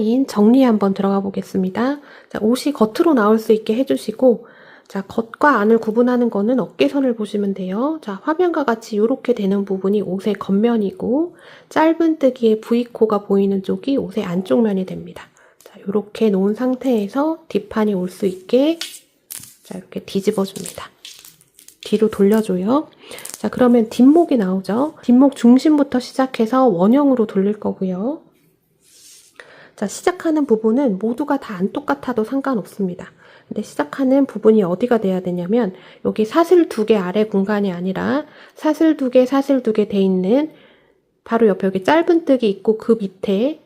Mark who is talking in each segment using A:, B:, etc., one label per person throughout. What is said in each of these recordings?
A: 라인 정리 한번 들어가 보겠습니다. 자, 옷이 겉으로 나올 수 있게 해주시고, 자, 겉과 안을 구분하는 거는 어깨선을 보시면 돼요. 자, 화면과 같이 이렇게 되는 부분이 옷의 겉면이고, 짧은뜨기의 V코가 보이는 쪽이 옷의 안쪽 면이 됩니다. 자, 이렇게 놓은 상태에서 뒷판이 올 수 있게, 자, 이렇게 뒤집어 줍니다. 뒤로 돌려줘요. 자, 그러면 뒷목이 나오죠. 뒷목 중심부터 시작해서 원형으로 돌릴 거고요. 자, 시작하는 부분은 모두가 다 안 똑같아도 상관없습니다. 근데 시작하는 부분이 어디가 돼야 되냐면 여기 사슬 2개 아래 공간이 아니라 사슬 2개, 사슬 2개 돼 있는 바로 옆에 여기 짧은뜨기 있고 그 밑에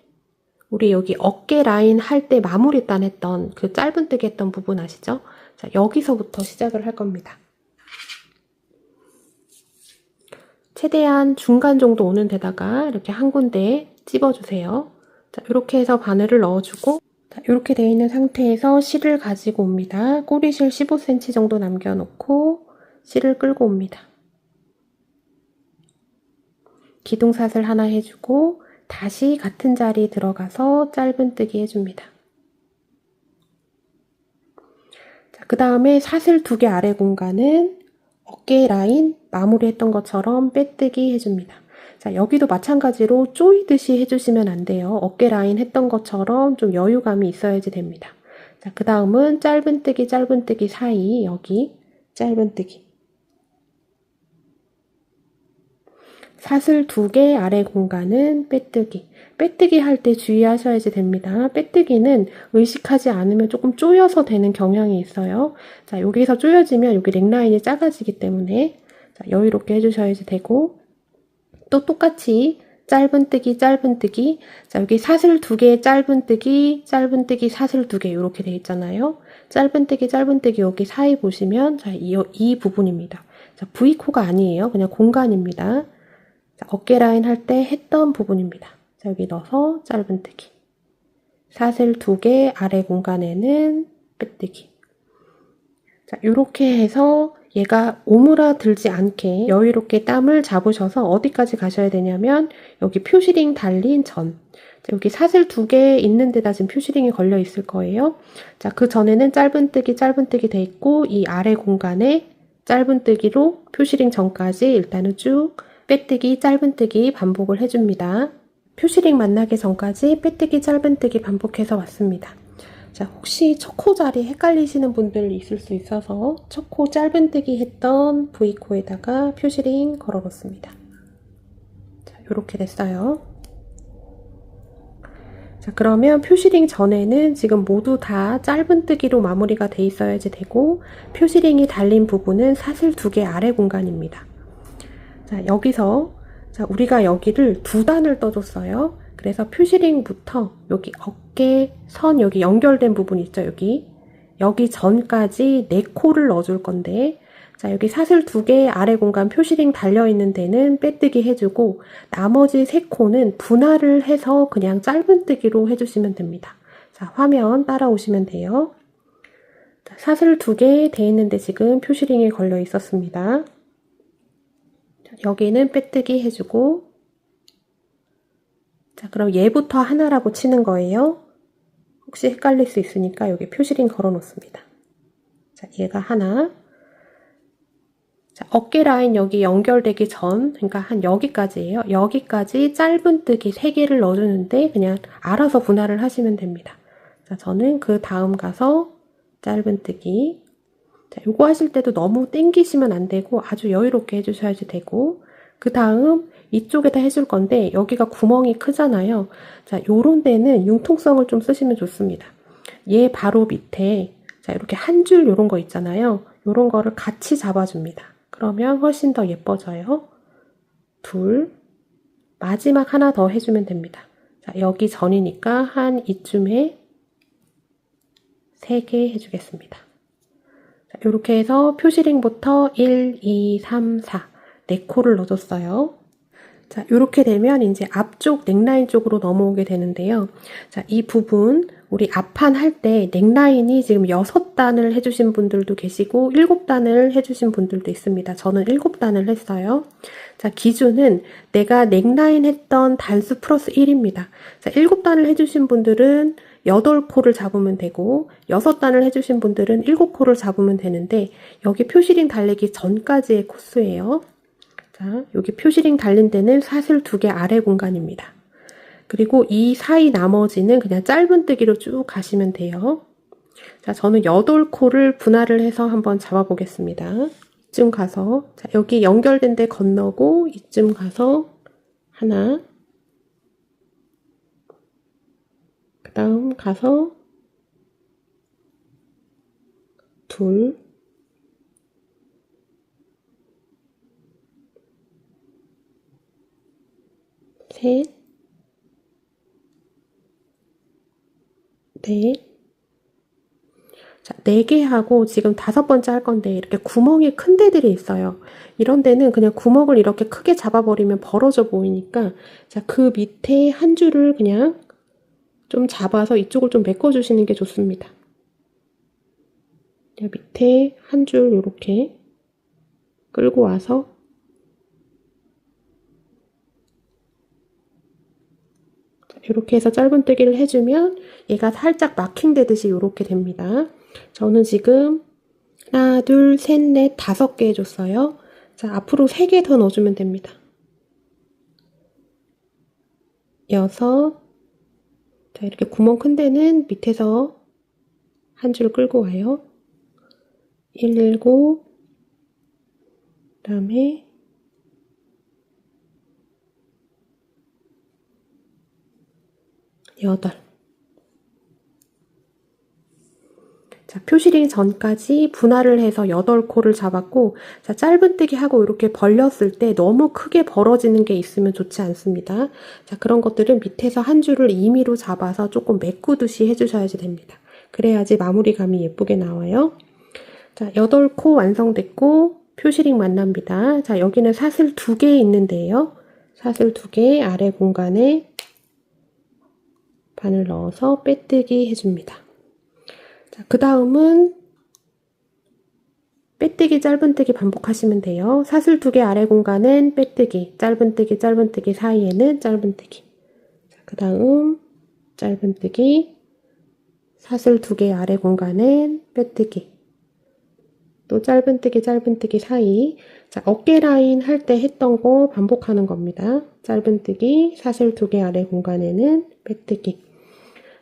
A: 우리 여기 어깨 라인 할 때 마무리 단 했던 그 짧은뜨기 했던 부분 아시죠? 자, 여기서부터 시작을 할 겁니다. 최대한 중간 정도 오는 데다가 이렇게 한 군데 찝어주세요. 자, 이렇게 해서 바늘을 넣어주고, 자, 이렇게 되어 있는 상태에서 실을 가지고 옵니다. 꼬리실 15cm 정도 남겨놓고 실을 끌고 옵니다. 기둥사슬 하나 해주고 다시 같은 자리 들어가서 짧은뜨기 해줍니다. 자, 그 다음에 사슬 2개 아래 공간은 어깨 라인 마무리했던 것처럼 빼뜨기 해줍니다. 자, 여기도 마찬가지로 조이듯이 해주시면 안 돼요. 어깨 라인 했던 것처럼 좀 여유감이 있어야지 됩니다. 자, 그 다음은 짧은뜨기, 짧은뜨기 사이 여기 짧은뜨기. 사슬 2개 아래 공간은 빼뜨기. 빼뜨기 할 때 주의하셔야지 됩니다. 빼뜨기는 의식하지 않으면 조금 쪼여서 되는 경향이 있어요. 자, 여기서 쪼여지면 여기 넥라인이 작아지기 때문에 자, 여유롭게 해주셔야지 되고, 또 똑같이 짧은뜨기, 짧은뜨기. 자, 여기 사슬 2개 짧은뜨기, 짧은뜨기, 사슬 2개 이렇게 돼 있잖아요. 짧은뜨기, 짧은뜨기 여기 사이 보시면 자, 이 부분입니다. 자, V코가 아니에요. 그냥 공간입니다. 자, 어깨 라인 할 때 했던 부분입니다. 자, 여기 넣어서 짧은뜨기. 사슬 2개 아래 공간에는 빼뜨기. 자, 요렇게 해서 얘가 오므라들지 않게 여유롭게 땀을 잡으셔서 어디까지 가셔야 되냐면 여기 표시링 달린 전. 자, 여기 사슬 2개 있는 데다 지금 표시링이 걸려 있을 거예요. 자, 그 전에는 짧은뜨기, 짧은뜨기 돼 있고 이 아래 공간에 짧은뜨기로 표시링 전까지 일단은 쭉 빼뜨기, 짧은뜨기 반복을 해줍니다. 표시링 만나기 전까지 빼뜨기, 짧은뜨기 반복해서 왔습니다. 자, 혹시 첫 코 자리 헷갈리시는 분들 있을 수 있어서 첫 코 짧은뜨기 했던 V코에다가 표시링 걸어놓습니다. 자, 이렇게 됐어요. 자, 그러면 표시링 전에는 지금 모두 다 짧은뜨기로 마무리가 돼 있어야지 되고 표시링이 달린 부분은 사슬 2개 아래 공간입니다. 자, 여기서 자, 우리가 여기를 2단을 떠줬어요. 그래서 표시링부터 여기 어깨 선 여기 연결된 부분 있죠, 여기 전까지 4코를 넣어줄 건데, 자, 여기 사슬 2개 아래 공간 표시링 달려있는 데는 빼뜨기 해주고 나머지 3코는 분할을 해서 그냥 짧은뜨기로 해주시면 됩니다. 자, 화면 따라오시면 돼요. 자, 사슬 2개 돼 있는데 지금 표시링이 걸려 있었습니다. 자, 여기는 빼뜨기 해주고, 자, 그럼 얘부터 하나라고 치는 거예요. 혹시 헷갈릴 수 있으니까 여기 표시링 걸어 놓습니다. 자, 얘가 하나. 자, 어깨 라인 여기 연결되기 전, 그러니까 한 여기까지예요. 여기까지 짧은뜨기 3개를 넣어주는데 그냥 알아서 분할을 하시면 됩니다. 자, 저는 그 다음 가서 짧은뜨기. 자, 요거 하실 때도 너무 땡기시면 안 되고 아주 여유롭게 해주셔야지 되고, 그 다음 이쪽에다 해줄 건데 여기가 구멍이 크잖아요. 자, 요런 데는 융통성을 좀 쓰시면 좋습니다. 얘 바로 밑에 자, 이렇게 한 줄 요런 거 있잖아요. 요런 거를 같이 잡아줍니다. 그러면 훨씬 더 예뻐져요. 둘, 마지막 하나 더 해주면 됩니다. 자, 여기 전이니까 한 이쯤에 3개 해주겠습니다. 자, 이렇게 해서 표시링부터 1, 2, 3, 4 4코를 넣어줬어요. 자, 이렇게 되면 이제 앞쪽 넥라인 쪽으로 넘어오게 되는데요. 자, 이 부분 우리 앞판 할 때 넥라인이 지금 6단을 해주신 분들도 계시고 7단을 해주신 분들도 있습니다. 저는 7단을 했어요. 자, 기준은 내가 넥라인 했던 단수 플러스 1입니다. 자, 7단을 해주신 분들은 8코를 잡으면 되고 6단을 해주신 분들은 7코를 잡으면 되는데 여기 표시링 달리기 전까지의 코스예요. 자, 여기 표시링 달린 데는 사슬 2개 아래 공간입니다. 그리고 이 사이 나머지는 그냥 짧은뜨기로 쭉 가시면 돼요. 자, 저는 8코를 분할을 해서 한번 잡아보겠습니다. 이쯤 가서, 자, 여기 연결된 데 건너고, 이쯤 가서 하나, 그 다음 가서 둘, 셋, 넷. 자, 4개 하고 지금 5번째 할 건데 이렇게 구멍이 큰 데들이 있어요. 이런 데는 그냥 구멍을 이렇게 크게 잡아버리면 벌어져 보이니까 자, 그 밑에 한 줄을 그냥 좀 잡아서 이쪽을 좀 메꿔주시는 게 좋습니다. 밑에 한 줄 이렇게 끌고 와서 이렇게 해서 짧은뜨기를 해주면 얘가 살짝 마킹 되듯이 이렇게 됩니다. 저는 지금 하나, 둘, 셋, 넷, 5개 해줬어요. 자, 앞으로 3개 더 넣어주면 됩니다. 6. 자, 이렇게 구멍 큰 데는 밑에서 한 줄 끌고 와요. 7. 그 다음에 8. 자, 표시링 전까지 분할을 해서 8코를 잡았고, 자, 짧은뜨기 하고 이렇게 벌렸을 때 너무 크게 벌어지는 게 있으면 좋지 않습니다. 자, 그런 것들은 밑에서 한 줄을 임의로 잡아서 조금 메꾸듯이 해주셔야지 됩니다. 그래야지 마무리감이 예쁘게 나와요. 자, 8코 완성됐고, 표시링 만납니다. 자, 여기는 사슬 2개 있는데요. 사슬 2개 아래 공간에 바늘 넣어서 빼뜨기 해줍니다. 자, 그 다음은 빼뜨기, 짧은뜨기 반복하시면 돼요. 사슬 2개 아래 공간은 빼뜨기, 짧은뜨기, 짧은뜨기 사이에는 짧은뜨기. 그 다음 짧은뜨기, 사슬 2개 아래 공간은 빼뜨기. 또 짧은뜨기, 짧은뜨기 사이. 자, 어깨 라인 할 때 했던 거 반복하는 겁니다. 짧은뜨기, 사슬 2개 아래 공간에는 빼뜨기.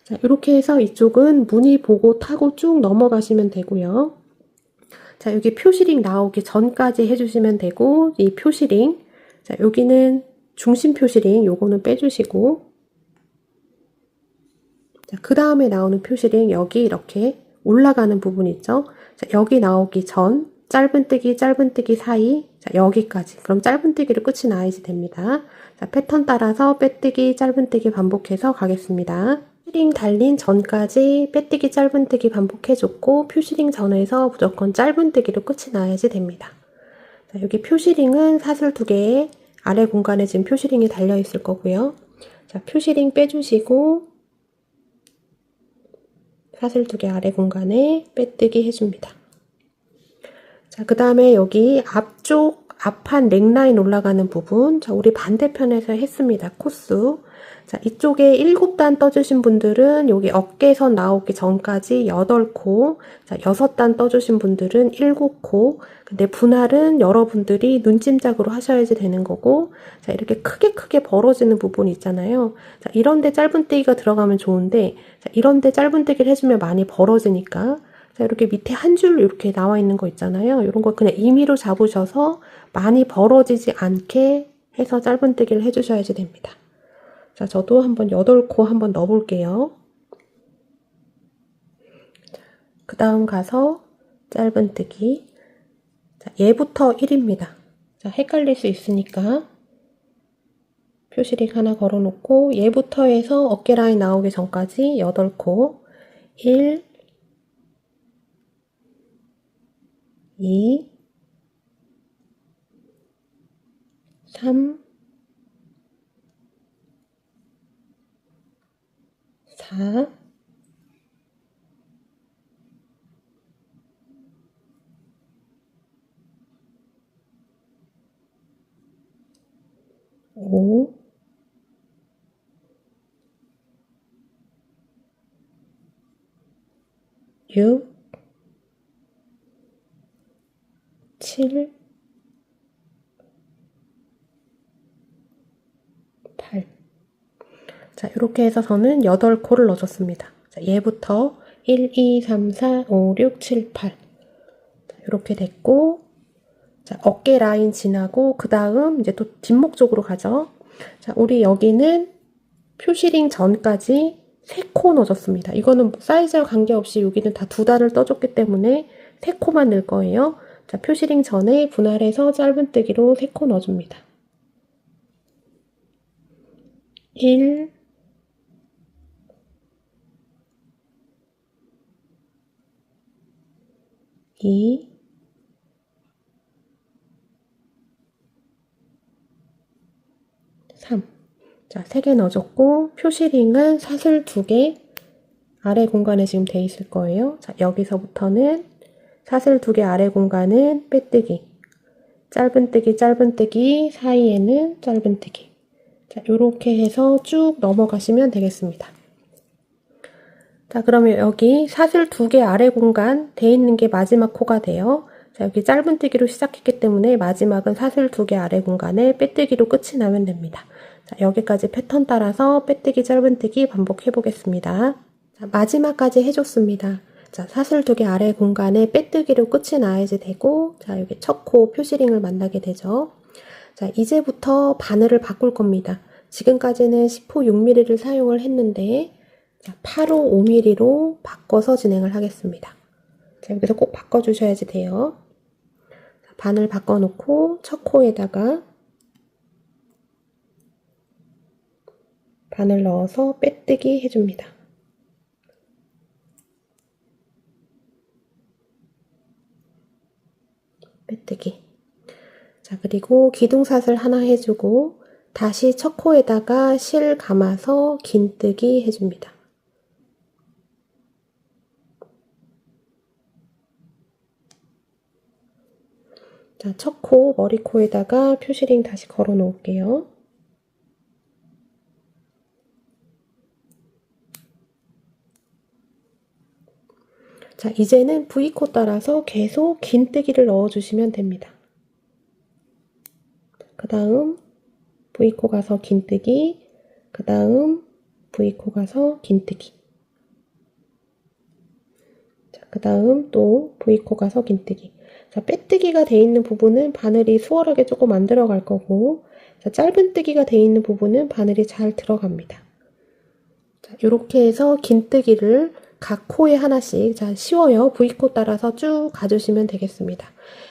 A: 자, 이렇게 해서 이쪽은 무늬 보고 타고 쭉 넘어가시면 되고요. 자, 여기 표시링 나오기 전까지 해주시면 되고, 이 표시링. 자, 여기는 중심 표시링, 요거는 빼주시고. 자, 그 다음에 나오는 표시링, 여기 이렇게 올라가는 부분 있죠? 자, 여기 나오기 전, 짧은뜨기, 짧은뜨기 사이, 자, 여기까지. 그럼 짧은뜨기로 끝이 나야지 됩니다. 자, 패턴 따라서 빼뜨기, 짧은뜨기 반복해서 가겠습니다. 표시링 달린 전까지 빼뜨기, 짧은뜨기 반복해줬고 표시링 전에서 무조건 짧은뜨기로 끝이 나야지 됩니다. 자, 여기 표시링은 사슬 2개 아래 공간에 지금 표시링이 달려있을 거고요. 자, 표시링 빼주시고 사슬 2개 아래 공간에 빼뜨기 해줍니다. 자, 그 다음에 여기 앞쪽 앞판 넥라인 올라가는 부분, 자, 우리 반대편에서 했습니다. 코스. 자, 이쪽에 7단 떠주신 분들은 여기 어깨선 나오기 전까지 8코, 자, 6단 떠주신 분들은 7코. 근데 분할은 여러분들이 눈짐작으로 하셔야지 되는 거고, 자, 이렇게 크게 벌어지는 부분이 있잖아요. 자, 이런데 짧은뜨기가 들어가면 좋은데, 자, 이런데 짧은뜨기를 해주면 많이 벌어지니까, 자, 이렇게 밑에 한 줄 이렇게 나와 있는 거 있잖아요. 이런 거 그냥 임의로 잡으셔서 많이 벌어지지 않게 해서 짧은뜨기를 해주셔야지 됩니다. 자, 저도 한번 8코 한번 넣어볼게요. 그 다음 가서 짧은뜨기. 자, 얘부터 1입니다. 자, 헷갈릴 수 있으니까 표시링 하나 걸어놓고 얘부터 해서 어깨 라인 나오기 전까지 8코. 1, 2, 3, 4, 5, 6, 7, 8. 자, 이렇게 해서 저는 8코를 넣어줬습니다. 자, 얘부터 1, 2, 3, 4, 5, 6, 7, 8. 자, 이렇게 됐고, 자, 어깨 라인 지나고, 그 다음 이제 또 뒷목 쪽으로 가죠. 자, 우리 여기는 표시링 전까지 3코 넣어줬습니다. 이거는 사이즈와 관계없이 여기는 다 2달을 떠줬기 때문에 3코만 넣을 거예요. 자, 표시링 전에 분할해서 짧은뜨기로 3코 넣어줍니다. 1, 2, 3. 자, 3개 넣어줬고, 표시링은 사슬 2개 아래 공간에 지금 돼 있을 거예요. 자, 여기서부터는 사슬 2개 아래 공간은 빼뜨기, 짧은뜨기 사이에는 짧은뜨기. 자, 요렇게 해서 쭉 넘어가시면 되겠습니다. 자, 그러면 여기 사슬 2개 아래 공간 돼 있는 게 마지막 코가 돼요. 자, 여기 짧은뜨기로 시작했기 때문에 마지막은 사슬 2개 아래 공간에 빼뜨기로 끝이 나면 됩니다. 자, 여기까지 패턴 따라서 빼뜨기, 짧은뜨기 반복해 보겠습니다. 자, 마지막까지 해줬습니다. 자, 사슬 2개 아래 공간에 빼뜨기로 끝이 나야지 되고, 자, 여기 첫 코 표시링을 만나게 되죠. 자, 이제부터 바늘을 바꿀 겁니다. 지금까지는 10호 6mm를 사용을 했는데, 자, 8호 5mm로 바꿔서 진행을 하겠습니다. 자, 여기서 꼭 바꿔주셔야지 돼요. 자, 바늘 바꿔놓고 첫 코에다가 바늘 넣어서 빼뜨기 해줍니다. 빼뜨기. 자, 그리고 기둥사슬 하나 해주고 다시 첫 코에다가 실 감아서 긴뜨기 해줍니다. 자, 첫 코, 머리코에다가 표시링 다시 걸어 놓을게요. 자, 이제는 V코 따라서 계속 긴뜨기를 넣어주시면 됩니다. 그 다음 V코 가서 긴뜨기, 그 다음 V코 가서 긴뜨기. 자, 그 다음 또 V코 가서 긴뜨기. 자, 빼뜨기가 돼 있는 부분은 바늘이 수월하게 조금 안 들어갈 거고, 자, 짧은뜨기가 돼 있는 부분은 바늘이 잘 들어갑니다. 자, 이렇게 해서 긴뜨기를 각 코에 하나씩, 자, 쉬워요. V코 따라서 쭉 가주시면 되겠습니다.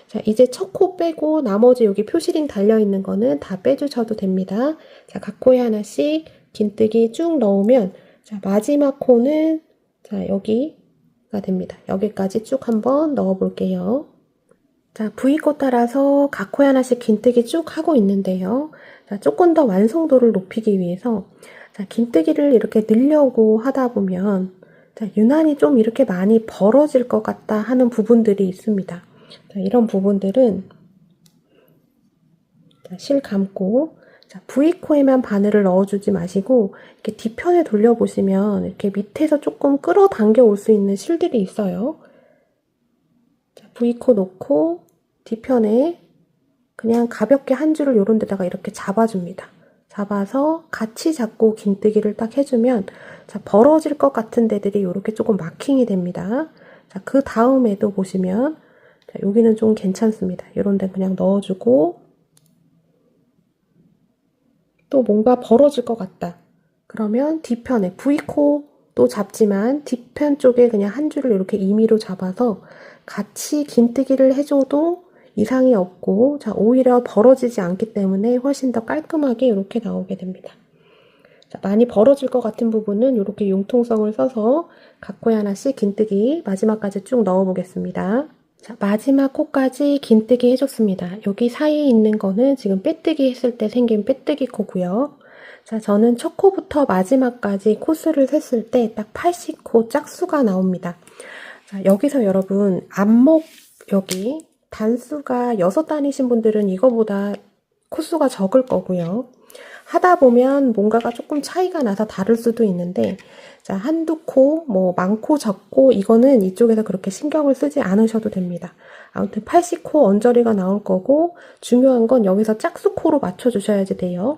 A: 자, 이제 첫 코 빼고 나머지 여기 표시링 달려있는 거는 다 빼주셔도 됩니다. 자, 각 코에 하나씩 긴뜨기 쭉 넣으면, 자, 마지막 코는, 자, 여기가 됩니다. 여기까지 쭉 한번 넣어 볼게요. 자, V코 따라서 각 코에 하나씩 긴뜨기 쭉 하고 있는데요. 자, 조금 더 완성도를 높이기 위해서, 자, 긴뜨기를 이렇게 늘려고 하다 보면, 자, 유난히 좀 이렇게 많이 벌어질 것 같다 하는 부분들이 있습니다. 자, 이런 부분들은, 자, 실 감고, 자, V코에만 바늘을 넣어주지 마시고, 이렇게 뒤편에 돌려보시면, 이렇게 밑에서 조금 끌어당겨 올 수 있는 실들이 있어요. 자, V코 놓고, 뒤편에 그냥 가볍게 한 줄을 요런 데다가 이렇게 잡아줍니다. 잡아서 같이 잡고 긴뜨기를 딱 해주면, 자, 벌어질 것 같은 데들이 이렇게 조금 마킹이 됩니다. 자, 그 다음에도 보시면, 자, 여기는 좀 괜찮습니다. 이런 데 그냥 넣어주고, 또 뭔가 벌어질 것 같다. 그러면 뒤편에 V코도 잡지만 뒤편 쪽에 그냥 한 줄을 이렇게 임의로 잡아서 같이 긴뜨기를 해줘도 이상이 없고, 자, 오히려 벌어지지 않기 때문에 훨씬 더 깔끔하게 이렇게 나오게 됩니다. 자, 많이 벌어질 것 같은 부분은 이렇게 융통성을 써서 각 코에 하나씩 긴뜨기 마지막까지 쭉 넣어 보겠습니다. 자, 마지막 코까지 긴뜨기 해줬습니다. 여기 사이에 있는 거는 지금 빼뜨기 했을 때 생긴 빼뜨기 코고요. 자, 저는 첫 코부터 마지막까지 코수를 셌을 때 딱 80코 짝수가 나옵니다. 자, 여기서 여러분 안목 여기 단수가 6단이신 분들은 이거보다 코수가 적을 거고요. 하다 보면 뭔가가 조금 차이가 나서 다를 수도 있는데, 자, 한두 코, 뭐 많고 적고 이거는 이쪽에서 그렇게 신경을 쓰지 않으셔도 됩니다. 아무튼 80코 언저리가 나올 거고, 중요한 건 여기서 짝수코로 맞춰주셔야지 돼요.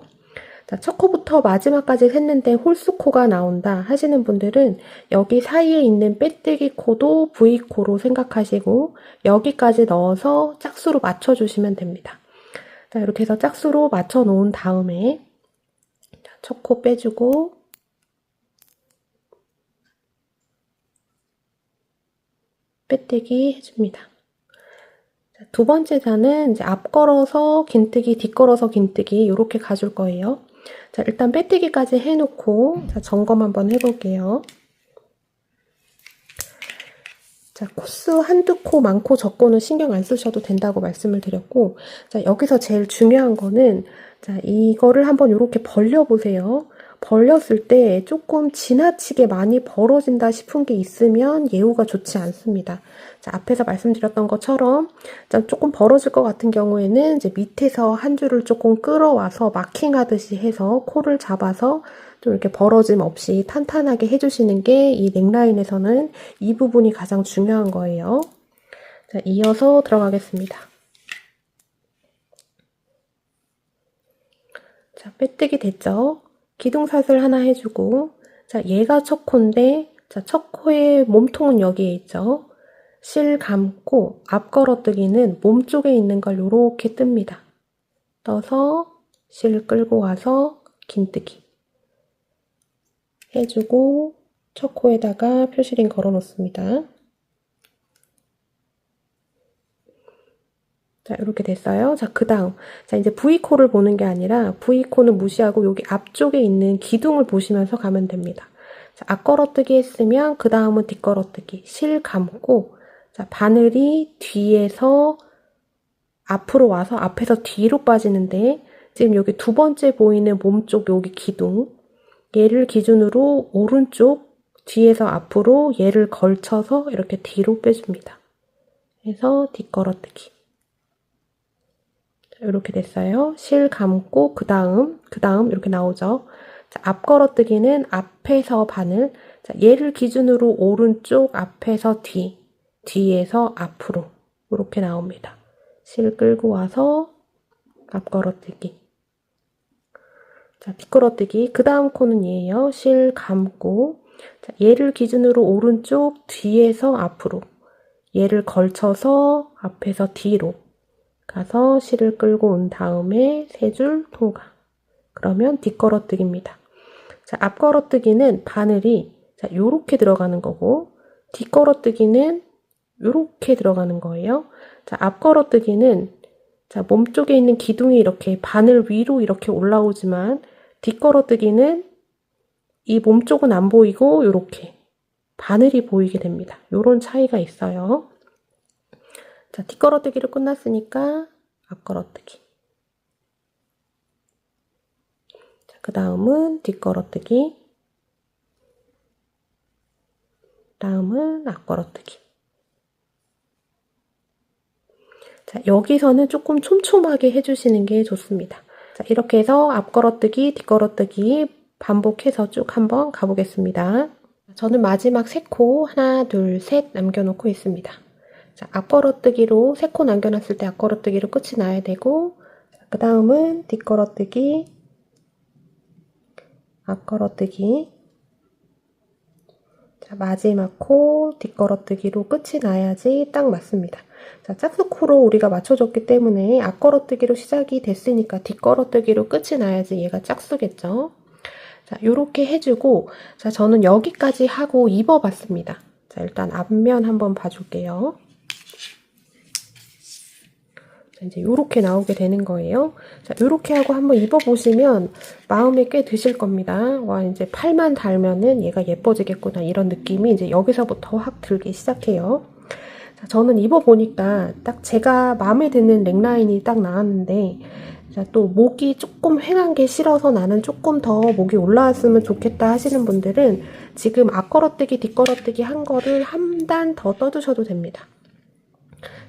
A: 자, 첫 코부터 마지막까지 샜는데 홀수코가 나온다 하시는 분들은 여기 사이에 있는 빼뜨기 코도 V코로 생각하시고 여기까지 넣어서 짝수로 맞춰주시면 됩니다. 자, 이렇게 해서 짝수로 맞춰 놓은 다음에 첫 코 빼주고 빼뜨기 해줍니다. 자, 두 번째 단은 이제 앞 걸어서 긴뜨기, 뒷 걸어서 긴뜨기 이렇게 가줄 거예요. 자, 일단 빼뜨기까지 해놓고 자, 점검 한번 해볼게요. 자, 코수 한두 코 많고 적고는 신경 안 쓰셔도 된다고 말씀을 드렸고, 자, 여기서 제일 중요한 거는 자, 이거를 한번 이렇게 벌려보세요. 벌렸을 때 조금 지나치게 많이 벌어진다 싶은 게 있으면 예후가 좋지 않습니다. 자, 앞에서 말씀드렸던 것처럼 자, 조금 벌어질 것 같은 경우에는 이제 밑에서 한 줄을 조금 끌어와서 마킹하듯이 해서 코를 잡아서 좀 이렇게 벌어짐 없이 탄탄하게 해주시는 게 이 넥라인에서는 이 부분이 가장 중요한 거예요. 자, 이어서 들어가겠습니다. 자, 빼뜨기 됐죠? 기둥살을 하나 해주고, 자, 얘가 첫 코인데, 자, 첫 코의 몸통은 여기에 있죠? 실 감고, 앞 걸어뜨기는 몸 쪽에 있는 걸 요렇게 뜹니다. 떠서, 실 끌고 와서, 긴뜨기. 해주고, 첫 코에다가 표시링 걸어 놓습니다. 자, 이렇게 됐어요. 자, 그 다음. 자, 이제 V코를 보는 게 아니라 V코는 무시하고 여기 앞쪽에 있는 기둥을 보시면서 가면 됩니다. 자, 앞 걸어뜨기 했으면 그 다음은 뒷 걸어뜨기. 실 감고, 자, 바늘이 뒤에서 앞으로 와서 앞에서 뒤로 빠지는데 지금 여기 두 번째 보이는 몸쪽 여기 기둥. 얘를 기준으로 오른쪽 뒤에서 앞으로 얘를 걸쳐서 이렇게 뒤로 빼줍니다. 그래서 뒷 걸어뜨기. 이렇게 됐어요. 실 감고 그 다음 이렇게 나오죠. 자, 앞 걸어뜨기는 앞에서 바늘. 자, 얘를 기준으로 오른쪽 앞에서 뒤에서 앞으로 이렇게 나옵니다. 실 끌고 와서 앞 걸어뜨기. 자, 뒷 걸어뜨기. 그 다음 코는 얘예요. 실 감고 자, 얘를 기준으로 오른쪽 뒤에서 앞으로 얘를 걸쳐서 앞에서 뒤로 가서 실을 끌고 온 다음에 세 줄 통과. 그러면 뒷 걸어뜨기입니다. 자, 앞 걸어뜨기는 바늘이 자, 요렇게 들어가는 거고 뒷 걸어뜨기는 요렇게 들어가는 거예요. 자, 앞 걸어뜨기는 자, 몸쪽에 있는 기둥이 이렇게 바늘 위로 이렇게 올라오지만 뒷 걸어뜨기는 이 몸쪽은 안 보이고 요렇게 바늘이 보이게 됩니다. 요런 차이가 있어요. 자, 뒷 걸어뜨기로 끝났으니까 앞 걸어뜨기. 자, 그 다음은 뒷 걸어뜨기. 다음은 앞 걸어뜨기. 자, 여기서는 조금 촘촘하게 해주시는 게 좋습니다. 자, 이렇게 해서 앞 걸어뜨기, 뒷 걸어뜨기 반복해서 쭉 한번 가보겠습니다. 저는 마지막 3코 하나, 둘, 셋 남겨놓고 있습니다. 자, 앞 걸어뜨기로 3코 남겨놨을 때 앞 걸어뜨기로 끝이 나야 되고 그 다음은 뒷 걸어뜨기, 앞 걸어뜨기 자, 마지막 코 뒷 걸어뜨기로 끝이 나야지 딱 맞습니다. 자, 짝수코로 우리가 맞춰줬기 때문에 앞 걸어뜨기로 시작이 됐으니까 뒷 걸어뜨기로 끝이 나야지 얘가 짝수겠죠. 자, 요렇게 해주고 자, 저는 여기까지 하고 입어봤습니다. 자, 일단 앞면 한번 봐줄게요. 자, 이제 요렇게 나오게 되는 거예요. 자, 요렇게 하고 한번 입어보시면 마음에 꽤 드실 겁니다. 와, 이제 팔만 달면은 얘가 예뻐지겠구나 이런 느낌이 이제 여기서부터 확 들기 시작해요. 자, 저는 입어보니까 딱 제가 마음에 드는 넥라인이 딱 나왔는데 자, 또 목이 조금 휑한 게 싫어서 나는 조금 더 목이 올라왔으면 좋겠다 하시는 분들은 지금 앞걸어뜨기, 뒷걸어뜨기 한 거를 한 단 더 떠주셔도 됩니다.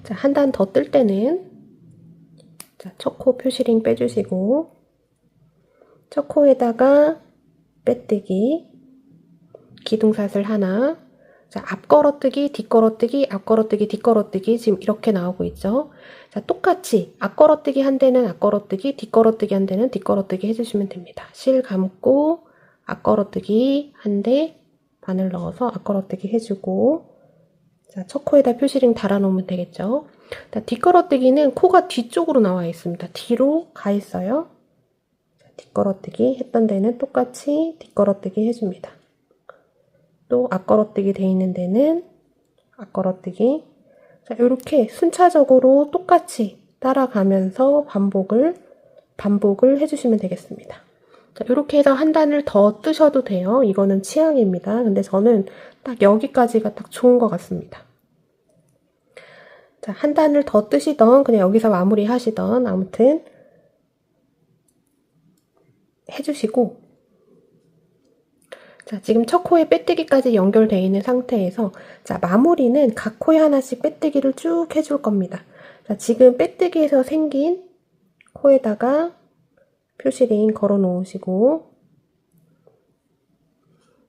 A: 자, 한 단 더 뜰 때는 자, 첫 코 표시링 빼주시고 첫 코에다가 빼뜨기, 기둥사슬 하나, 자, 앞걸어뜨기, 뒷걸어뜨기, 앞걸어뜨기, 뒷걸어뜨기 지금 이렇게 나오고 있죠. 자, 똑같이 앞걸어뜨기 한 대는 앞걸어뜨기, 뒷걸어뜨기 한 대는 뒷걸어뜨기 해주시면 됩니다. 실 감고 앞걸어뜨기 한 대 바늘 넣어서 앞걸어뜨기 해주고 자, 첫 코에다 표시링 달아놓으면 되겠죠. 자, 뒷걸어뜨기는 코가 뒤쪽으로 나와 있습니다. 뒤로 가 있어요. 자, 뒷걸어뜨기 했던 데는 똑같이 뒷걸어뜨기 해줍니다. 또 앞걸어뜨기 돼 있는 데는 앞걸어뜨기. 자, 이렇게 순차적으로 똑같이 따라가면서 반복을 해주시면 되겠습니다. 자, 이렇게 해서 한 단을 더 뜨셔도 돼요. 이거는 취향입니다. 근데 저는 딱 여기까지가 딱 좋은 것 같습니다. 자, 한 단을 더 뜨시던 그냥 여기서 마무리 하시던 아무튼 해주시고 자, 지금 첫 코에 빼뜨기까지 연결되어 있는 상태에서 자, 마무리는 각 코에 하나씩 빼뜨기를 쭉 해줄 겁니다. 자, 지금 빼뜨기에서 생긴 코에다가 표시링 걸어 놓으시고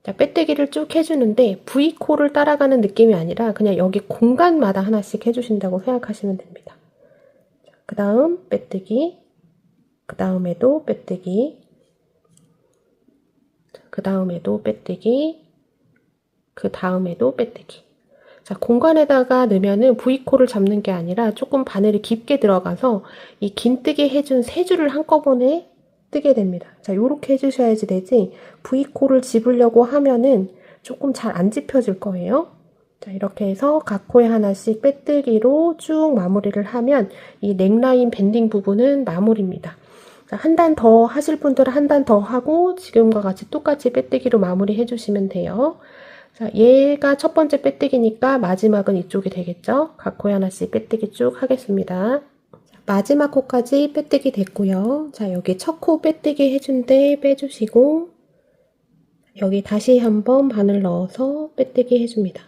A: 자, 빼뜨기를 쭉 해주는데 V코를 따라가는 느낌이 아니라 그냥 여기 공간마다 하나씩 해주신다고 생각하시면 됩니다. 그 다음 빼뜨기, 그 다음에도 빼뜨기, 그 다음에도 빼뜨기, 그 다음에도 빼뜨기. 자, 공간에다가 넣으면은 V코를 잡는 게 아니라 조금 바늘이 깊게 들어가서 이 긴뜨기 해준 세 줄을 한꺼번에 뜨게 됩니다. 자, 요렇게 해주셔야지 되지 V코를 집으려고 하면은 조금 잘 안 집혀질 거예요. 자, 이렇게 해서 각 코에 하나씩 빼뜨기로 쭉 마무리를 하면 이 넥라인 밴딩 부분은 마무리입니다. 한 단 더 하실 분들은 한 단 더 하고 지금과 같이 똑같이 빼뜨기로 마무리 해주시면 돼요. 자, 얘가 첫 번째 빼뜨기니까 마지막은 이쪽이 되겠죠? 각 코에 하나씩 빼뜨기 쭉 하겠습니다. 자, 마지막 코까지 빼뜨기 됐고요. 자, 여기 첫 코 빼뜨기 해준 데 빼주시고 여기 다시 한번 바늘 넣어서 빼뜨기 해줍니다.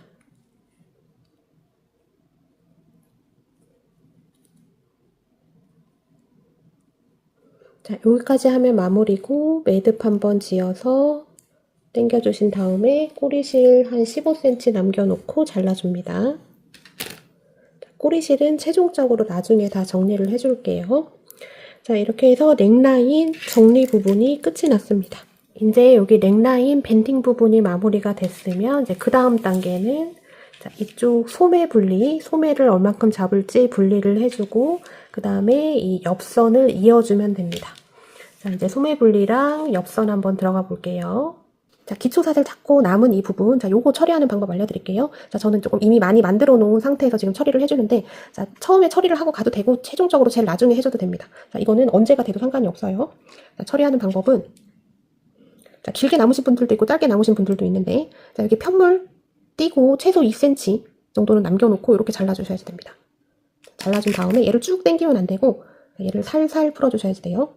A: 자, 여기까지 하면 마무리고 매듭 한번 지어서 당겨주신 다음에 꼬리실 한 15cm 남겨놓고 잘라줍니다. 꼬리실은 최종적으로 나중에 다 정리를 해줄게요. 자, 이렇게 해서 넥라인 정리 부분이 끝이 났습니다. 이제 여기 넥라인 밴딩 부분이 마무리가 됐으면 이제 그 다음 단계는 자, 이쪽 소매 분리, 소매를 얼만큼 잡을지 분리를 해주고 그 다음에 이 옆선을 이어주면 됩니다. 자, 이제 소매 분리랑 옆선 한번 들어가 볼게요. 자, 기초사슬 잡고 남은 이 부분, 자, 요거 처리하는 방법 알려드릴게요. 자, 저는 조금 이미 많이 만들어 놓은 상태에서 지금 처리를 해주는데, 자, 처음에 처리를 하고 가도 되고, 최종적으로 제일 나중에 해줘도 됩니다. 자, 이거는 언제가 돼도 상관이 없어요. 자, 처리하는 방법은, 자, 길게 남으신 분들도 있고, 짧게 남으신 분들도 있는데, 자, 여기 편물 띄고 최소 2cm 정도는 남겨놓고, 이렇게 잘라주셔야지 됩니다. 잘라준 다음에 얘를 쭉 당기면 안 되고, 얘를 살살 풀어주셔야지 돼요.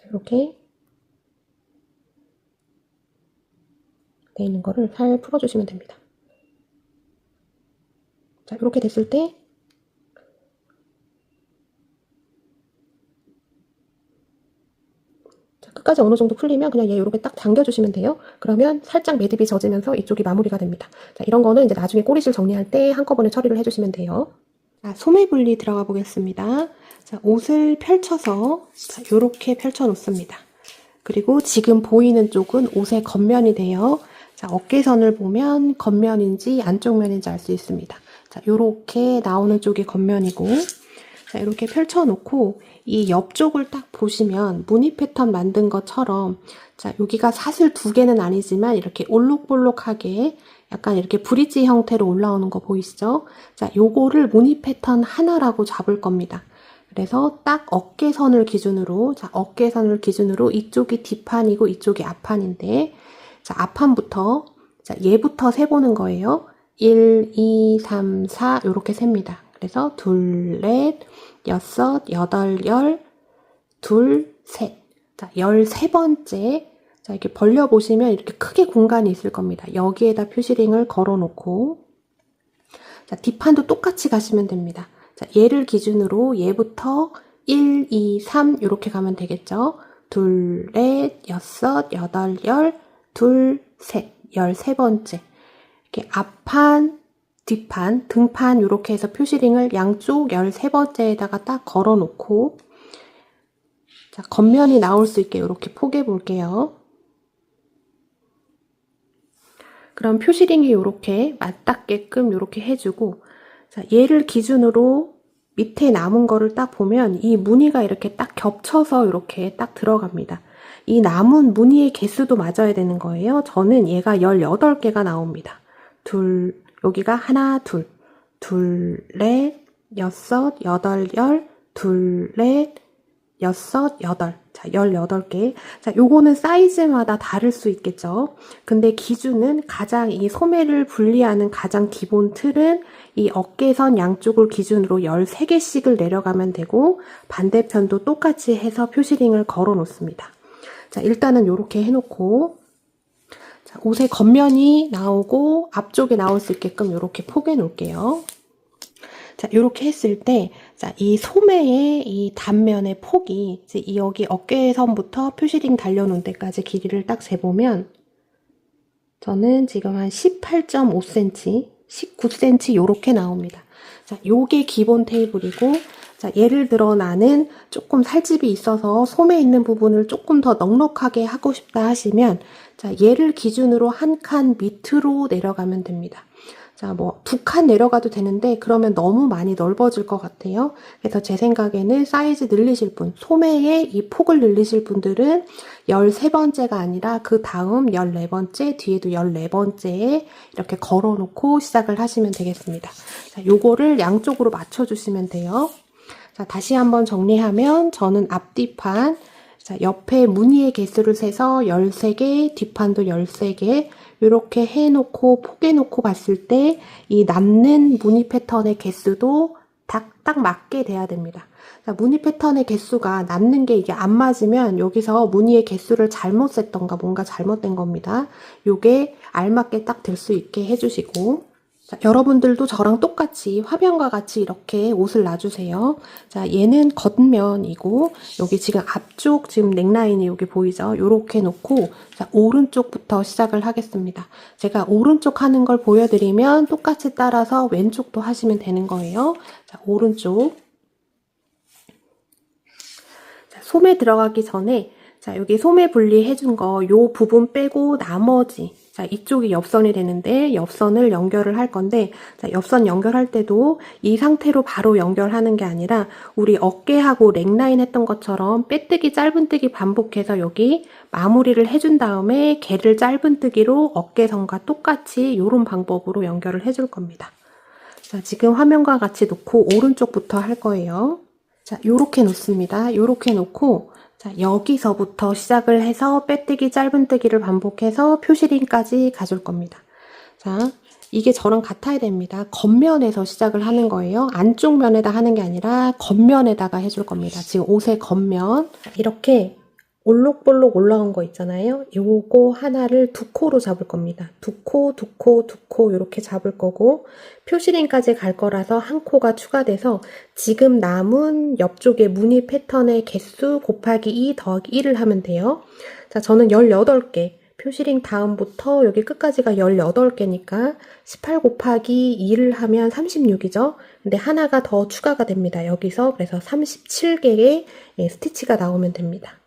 A: 이렇게 돼 있는 거를 살 풀어주시면 됩니다. 자, 이렇게 됐을 때 자, 끝까지 어느 정도 풀리면 그냥 얘 이렇게 딱 당겨주시면 돼요. 그러면 살짝 매듭이 젖으면서 이쪽이 마무리가 됩니다. 자, 이런 거는 이제 나중에 꼬리실 정리할 때 한꺼번에 처리를 해주시면 돼요. 자, 소매 분리 들어가 보겠습니다. 자, 옷을 펼쳐서 자, 이렇게 펼쳐 놓습니다. 그리고 지금 보이는 쪽은 옷의 겉면이 돼요. 자, 어깨선을 보면 겉면인지 안쪽 면인지 알 수 있습니다. 자, 요렇게 나오는 쪽이 겉면이고, 자, 이렇게 펼쳐 놓고, 이 옆쪽을 딱 보시면 무늬 패턴 만든 것처럼, 자, 여기가 사슬 두 개는 아니지만, 이렇게 올록볼록하게, 약간 이렇게 브릿지 형태로 올라오는 거 보이시죠? 자, 요거를 무늬 패턴 하나라고 잡을 겁니다. 그래서 딱 어깨선을 기준으로, 자, 어깨선을 기준으로 이쪽이 뒷판이고 이쪽이 앞판인데, 자, 앞판부터, 자, 얘부터 세보는 거예요. 1, 2, 3, 4 이렇게 셉니다. 그래서 둘, 넷, 여섯, 여덟, 열, 둘, 셋. 자, 13번째. 자, 이렇게 벌려보시면 이렇게 크게 공간이 있을 겁니다. 여기에다 표시링을 걸어놓고, 자, 뒷판도 똑같이 가시면 됩니다. 자, 얘를 기준으로 얘부터 1, 2, 3 이렇게 가면 되겠죠. 둘, 넷, 여섯, 여덟, 열, 둘, 셋. 13번째. 이렇게 앞판, 뒷판, 등판 이렇게 해서 표시링을 양쪽 13번째에다가 딱 걸어놓고, 자, 겉면이 나올 수 있게 이렇게 포개 볼게요. 그럼 표시링이 이렇게 맞닿게끔 이렇게 해주고, 자, 얘를 기준으로 밑에 남은 거를 딱 보면 이 무늬가 이렇게 딱 겹쳐서 이렇게 딱 들어갑니다. 이 남은 무늬의 개수도 맞아야 되는 거예요. 저는 얘가 18개가 나옵니다. 둘, 여기가 하나, 둘, 둘, 넷, 여섯, 여덟, 열, 둘, 넷, 여섯, 여덟. 자, 18개. 자, 요거는 사이즈마다 다를 수 있겠죠. 근데 기준은 가장 이 소매를 분리하는 가장 기본 틀은 이 어깨선 양쪽을 기준으로 13개씩을 내려가면 되고 반대편도 똑같이 해서 표시링을 걸어 놓습니다. 자, 일단은 요렇게 해놓고, 자, 옷의 겉면이 나오고 앞쪽에 나올 수 있게끔 요렇게 포개 놓을게요. 자, 요렇게 했을 때, 자, 이 소매의 이 단면의 폭이, 이제 여기 어깨선부터 표시링 달려놓은 데까지 길이를 딱 재보면, 저는 지금 한 18.5cm, 19cm 요렇게 나옵니다. 자, 요게 기본 테이블이고, 자, 예를 들어 나는 조금 살집이 있어서 소매 있는 부분을 조금 더 넉넉하게 하고 싶다 하시면, 자, 얘를 기준으로 한 칸 밑으로 내려가면 됩니다. 자, 뭐, 2칸 내려가도 되는데, 그러면 너무 많이 넓어질 것 같아요. 그래서 제 생각에는 사이즈 늘리실 분, 소매의 이 폭을 늘리실 분들은 13번째가 아니라 그 다음 14번째, 뒤에도 14번째에 이렇게 걸어 놓고 시작을 하시면 되겠습니다. 자, 요거를 양쪽으로 맞춰주시면 돼요. 자, 다시 한번 정리하면, 저는 앞뒤판, 자, 옆에 무늬의 개수를 세서 13개, 뒷판도 13개, 이렇게 해놓고 포개놓고 봤을 때 이 남는 무늬 패턴의 개수도 딱 맞게 돼야 됩니다. 자, 무늬 패턴의 개수가 남는 게 이게 안 맞으면 여기서 무늬의 개수를 잘못 셌던가 뭔가 잘못된 겁니다. 요게 알맞게 딱 될 수 있게 해주시고, 자, 여러분들도 저랑 똑같이 화면과 같이 이렇게 옷을 놔주세요. 자, 얘는 겉면이고 여기 지금 앞쪽 지금 넥라인이 여기 보이죠? 요렇게 놓고, 자, 오른쪽부터 시작을 하겠습니다. 제가 오른쪽 하는 걸 보여드리면 똑같이 따라서 왼쪽도 하시면 되는 거예요. 자, 오른쪽. 자, 소매 들어가기 전에, 자, 여기 소매 분리해준 거 요 부분 빼고 나머지, 자, 이쪽이 옆선이 되는데 옆선을 연결을 할 건데, 자, 옆선 연결할 때도 이 상태로 바로 연결하는 게 아니라 우리 어깨하고 넥라인 했던 것처럼 빼뜨기 짧은뜨기 반복해서 여기 마무리를 해준 다음에 개를 짧은뜨기로 어깨선과 똑같이 이런 방법으로 연결을 해줄 겁니다. 자, 지금 화면과 같이 놓고 오른쪽부터 할 거예요. 자, 요렇게 놓습니다. 요렇게 놓고, 자, 여기서부터 시작을 해서 빼뜨기 짧은뜨기를 반복해서 표시링까지 가줄 겁니다. 자, 이게 저랑 같아야 됩니다. 겉면에서 시작을 하는 거예요. 안쪽 면에다 하는 게 아니라 겉면에다가 해줄 겁니다. 지금 옷의 겉면. 이렇게 올록볼록 올라온 거 있잖아요. 요거 하나를 2코로 잡을 겁니다. 2코, 2코, 2코 이렇게 잡을 거고, 표시링까지 갈 거라서 한 코가 추가돼서 지금 남은 옆쪽에 무늬 패턴의 개수 곱하기 2 더하기 1을 하면 돼요. 자, 저는 18개. 표시링 다음부터 여기 끝까지가 18개니까 18 곱하기 2를 하면 36이죠. 근데 하나가 더 추가가 됩니다. 여기서. 그래서 37개의 스티치가 나오면 됩니다.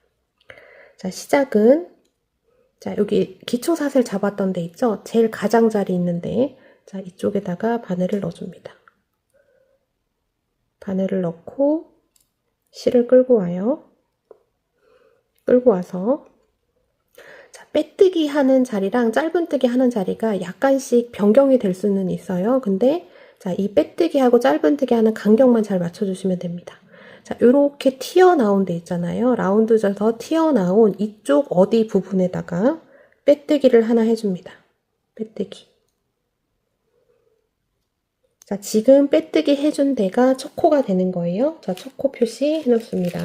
A: 자, 시작은, 자, 여기 기초사슬 잡았던 데 있죠? 제일 가장자리 있는데, 자, 이쪽에다가 바늘을 넣어줍니다. 바늘을 넣고 실을 끌고 와요. 끌고 와서, 자, 빼뜨기 하는 자리랑 짧은뜨기 하는 자리가 약간씩 변경이 될 수는 있어요. 근데, 자, 이 빼뜨기하고 짧은뜨기 하는 간격만 잘 맞춰주시면 됩니다. 자, 요렇게 튀어나온 데 있잖아요. 라운드 져서 튀어나온 이쪽 어디 부분에다가 빼뜨기를 하나 해줍니다. 빼뜨기. 자, 지금 빼뜨기 해준 데가 첫 코가 되는 거예요. 자, 첫 코 표시 해놓습니다.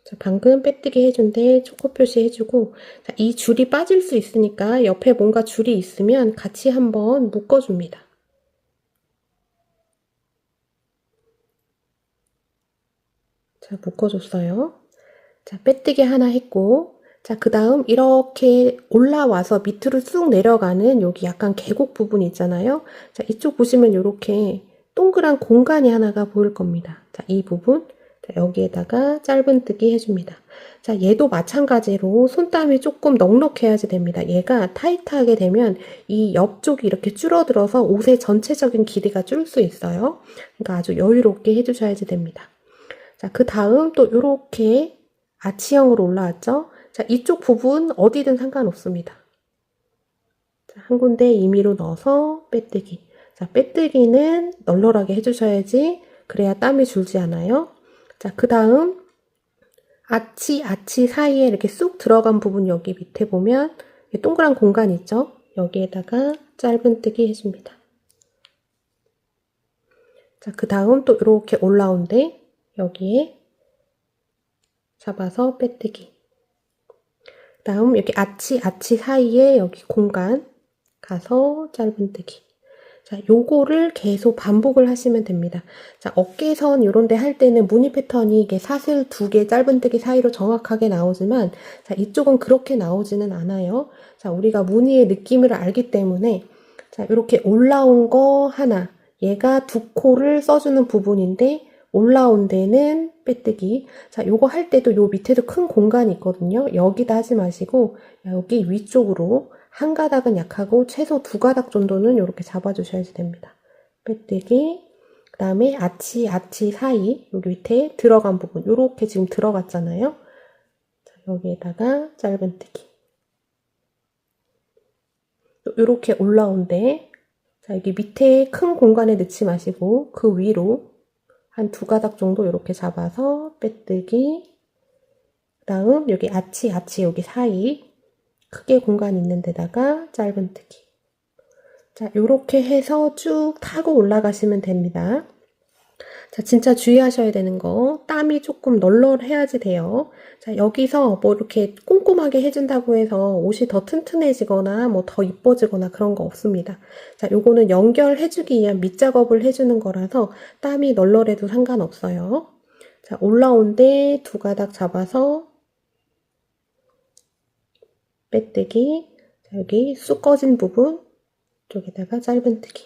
A: 자, 방금 빼뜨기 해준 데 첫 코 표시 해주고, 자, 이 줄이 빠질 수 있으니까 옆에 뭔가 줄이 있으면 같이 한번 묶어줍니다. 자, 묶어줬어요. 자, 빼뜨기 하나 했고, 자, 그 다음 이렇게 올라와서 밑으로 쑥 내려가는 여기 약간 계곡 부분이 있잖아요. 자, 이쪽 보시면 이렇게 동그란 공간이 하나가 보일 겁니다. 자, 이 부분. 자, 여기에다가 짧은뜨기 해줍니다. 자, 얘도 마찬가지로 손땀이 조금 넉넉해야지 됩니다. 얘가 타이트하게 되면 이 옆쪽이 이렇게 줄어들어서 옷의 전체적인 길이가 줄 수 있어요. 그러니까 아주 여유롭게 해주셔야지 됩니다. 자, 그 다음 또 이렇게 아치형으로 올라왔죠? 자, 이쪽 부분 어디든 상관없습니다. 자, 한 군데 임의로 넣어서 빼뜨기. 자, 빼뜨기는 널널하게 해주셔야지 그래야 땀이 줄지 않아요. 자, 그 다음 아치 사이에 이렇게 쑥 들어간 부분 여기 밑에 보면 동그란 공간 있죠? 여기에다가 짧은뜨기 해줍니다. 자, 그 다음 또 이렇게 올라온데 여기에 잡아서 빼뜨기. 다음 여기 아치 사이에 여기 공간 가서 짧은뜨기. 자, 요거를 계속 반복을 하시면 됩니다. 자, 어깨선 요런 데 할 때는 무늬 패턴이 이게 사슬 2개 짧은뜨기 사이로 정확하게 나오지만, 자, 이쪽은 그렇게 나오지는 않아요. 자, 우리가 무늬의 느낌을 알기 때문에, 자, 이렇게 올라온 거 하나, 얘가 두 코를 써주는 부분인데, 올라온 데는 빼뜨기. 자, 요거 할 때도 요 밑에도 큰 공간이 있거든요. 여기다 하지 마시고, 여기 위쪽으로, 한 가닥은 약하고 최소 2가닥 정도는 이렇게 잡아주셔야지 됩니다. 빼뜨기, 그 다음에 아치 사이 여기 밑에 들어간 부분 이렇게 지금 들어갔잖아요. 자, 여기에다가 짧은뜨기. 이렇게 올라온데, 자, 여기 밑에 큰 공간에 넣지 마시고 그 위로 한 2가닥 정도 이렇게 잡아서 빼뜨기. 그 다음 여기 아치 여기 사이 크게 공간 있는 데다가 짧은뜨기. 자, 요렇게 해서 쭉 타고 올라가시면 됩니다. 자, 진짜 주의하셔야 되는 거, 땀이 조금 널널해야지 돼요. 자, 여기서 뭐 이렇게 꼼꼼하게 해준다고 해서 옷이 더 튼튼해지거나 뭐 더 이뻐지거나 그런 거 없습니다. 자, 요거는 연결해주기 위한 밑작업을 해주는 거라서 땀이 널널해도 상관없어요. 자, 올라온데 2가닥 잡아서 빼뜨기. 자, 여기 쑥 꺼진 부분 쪽에다가 짧은뜨기.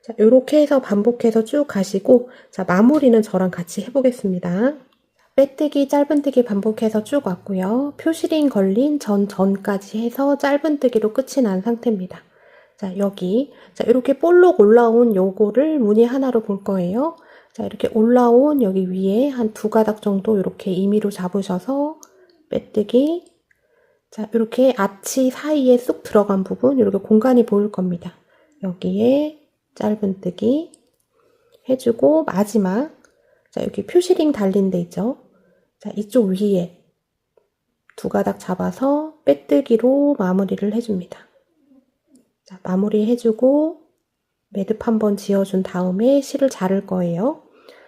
A: 자, 요렇게 해서 반복해서 쭉 가시고, 자, 마무리는 저랑 같이 해보겠습니다. 빼뜨기, 짧은뜨기 반복해서 쭉 왔고요. 표시링 걸린 전까지 해서 짧은뜨기로 끝이 난 상태입니다. 자, 여기, 자, 이렇게 볼록 올라온 요거를 무늬 하나로 볼 거예요. 자, 이렇게 올라온 여기 위에 한 2가닥 정도 이렇게 임의로 잡으셔서 빼뜨기. 자, 이렇게 아치 사이에 쑥 들어간 부분, 이렇게 공간이 보일 겁니다. 여기에 짧은뜨기 해주고, 마지막, 자, 여기 표시링 달린 데 있죠? 자, 이쪽 위에 2가닥 잡아서 빼뜨기로 마무리를 해줍니다. 자, 마무리 해주고, 매듭 한번 지어준 다음에 실을 자를 거예요.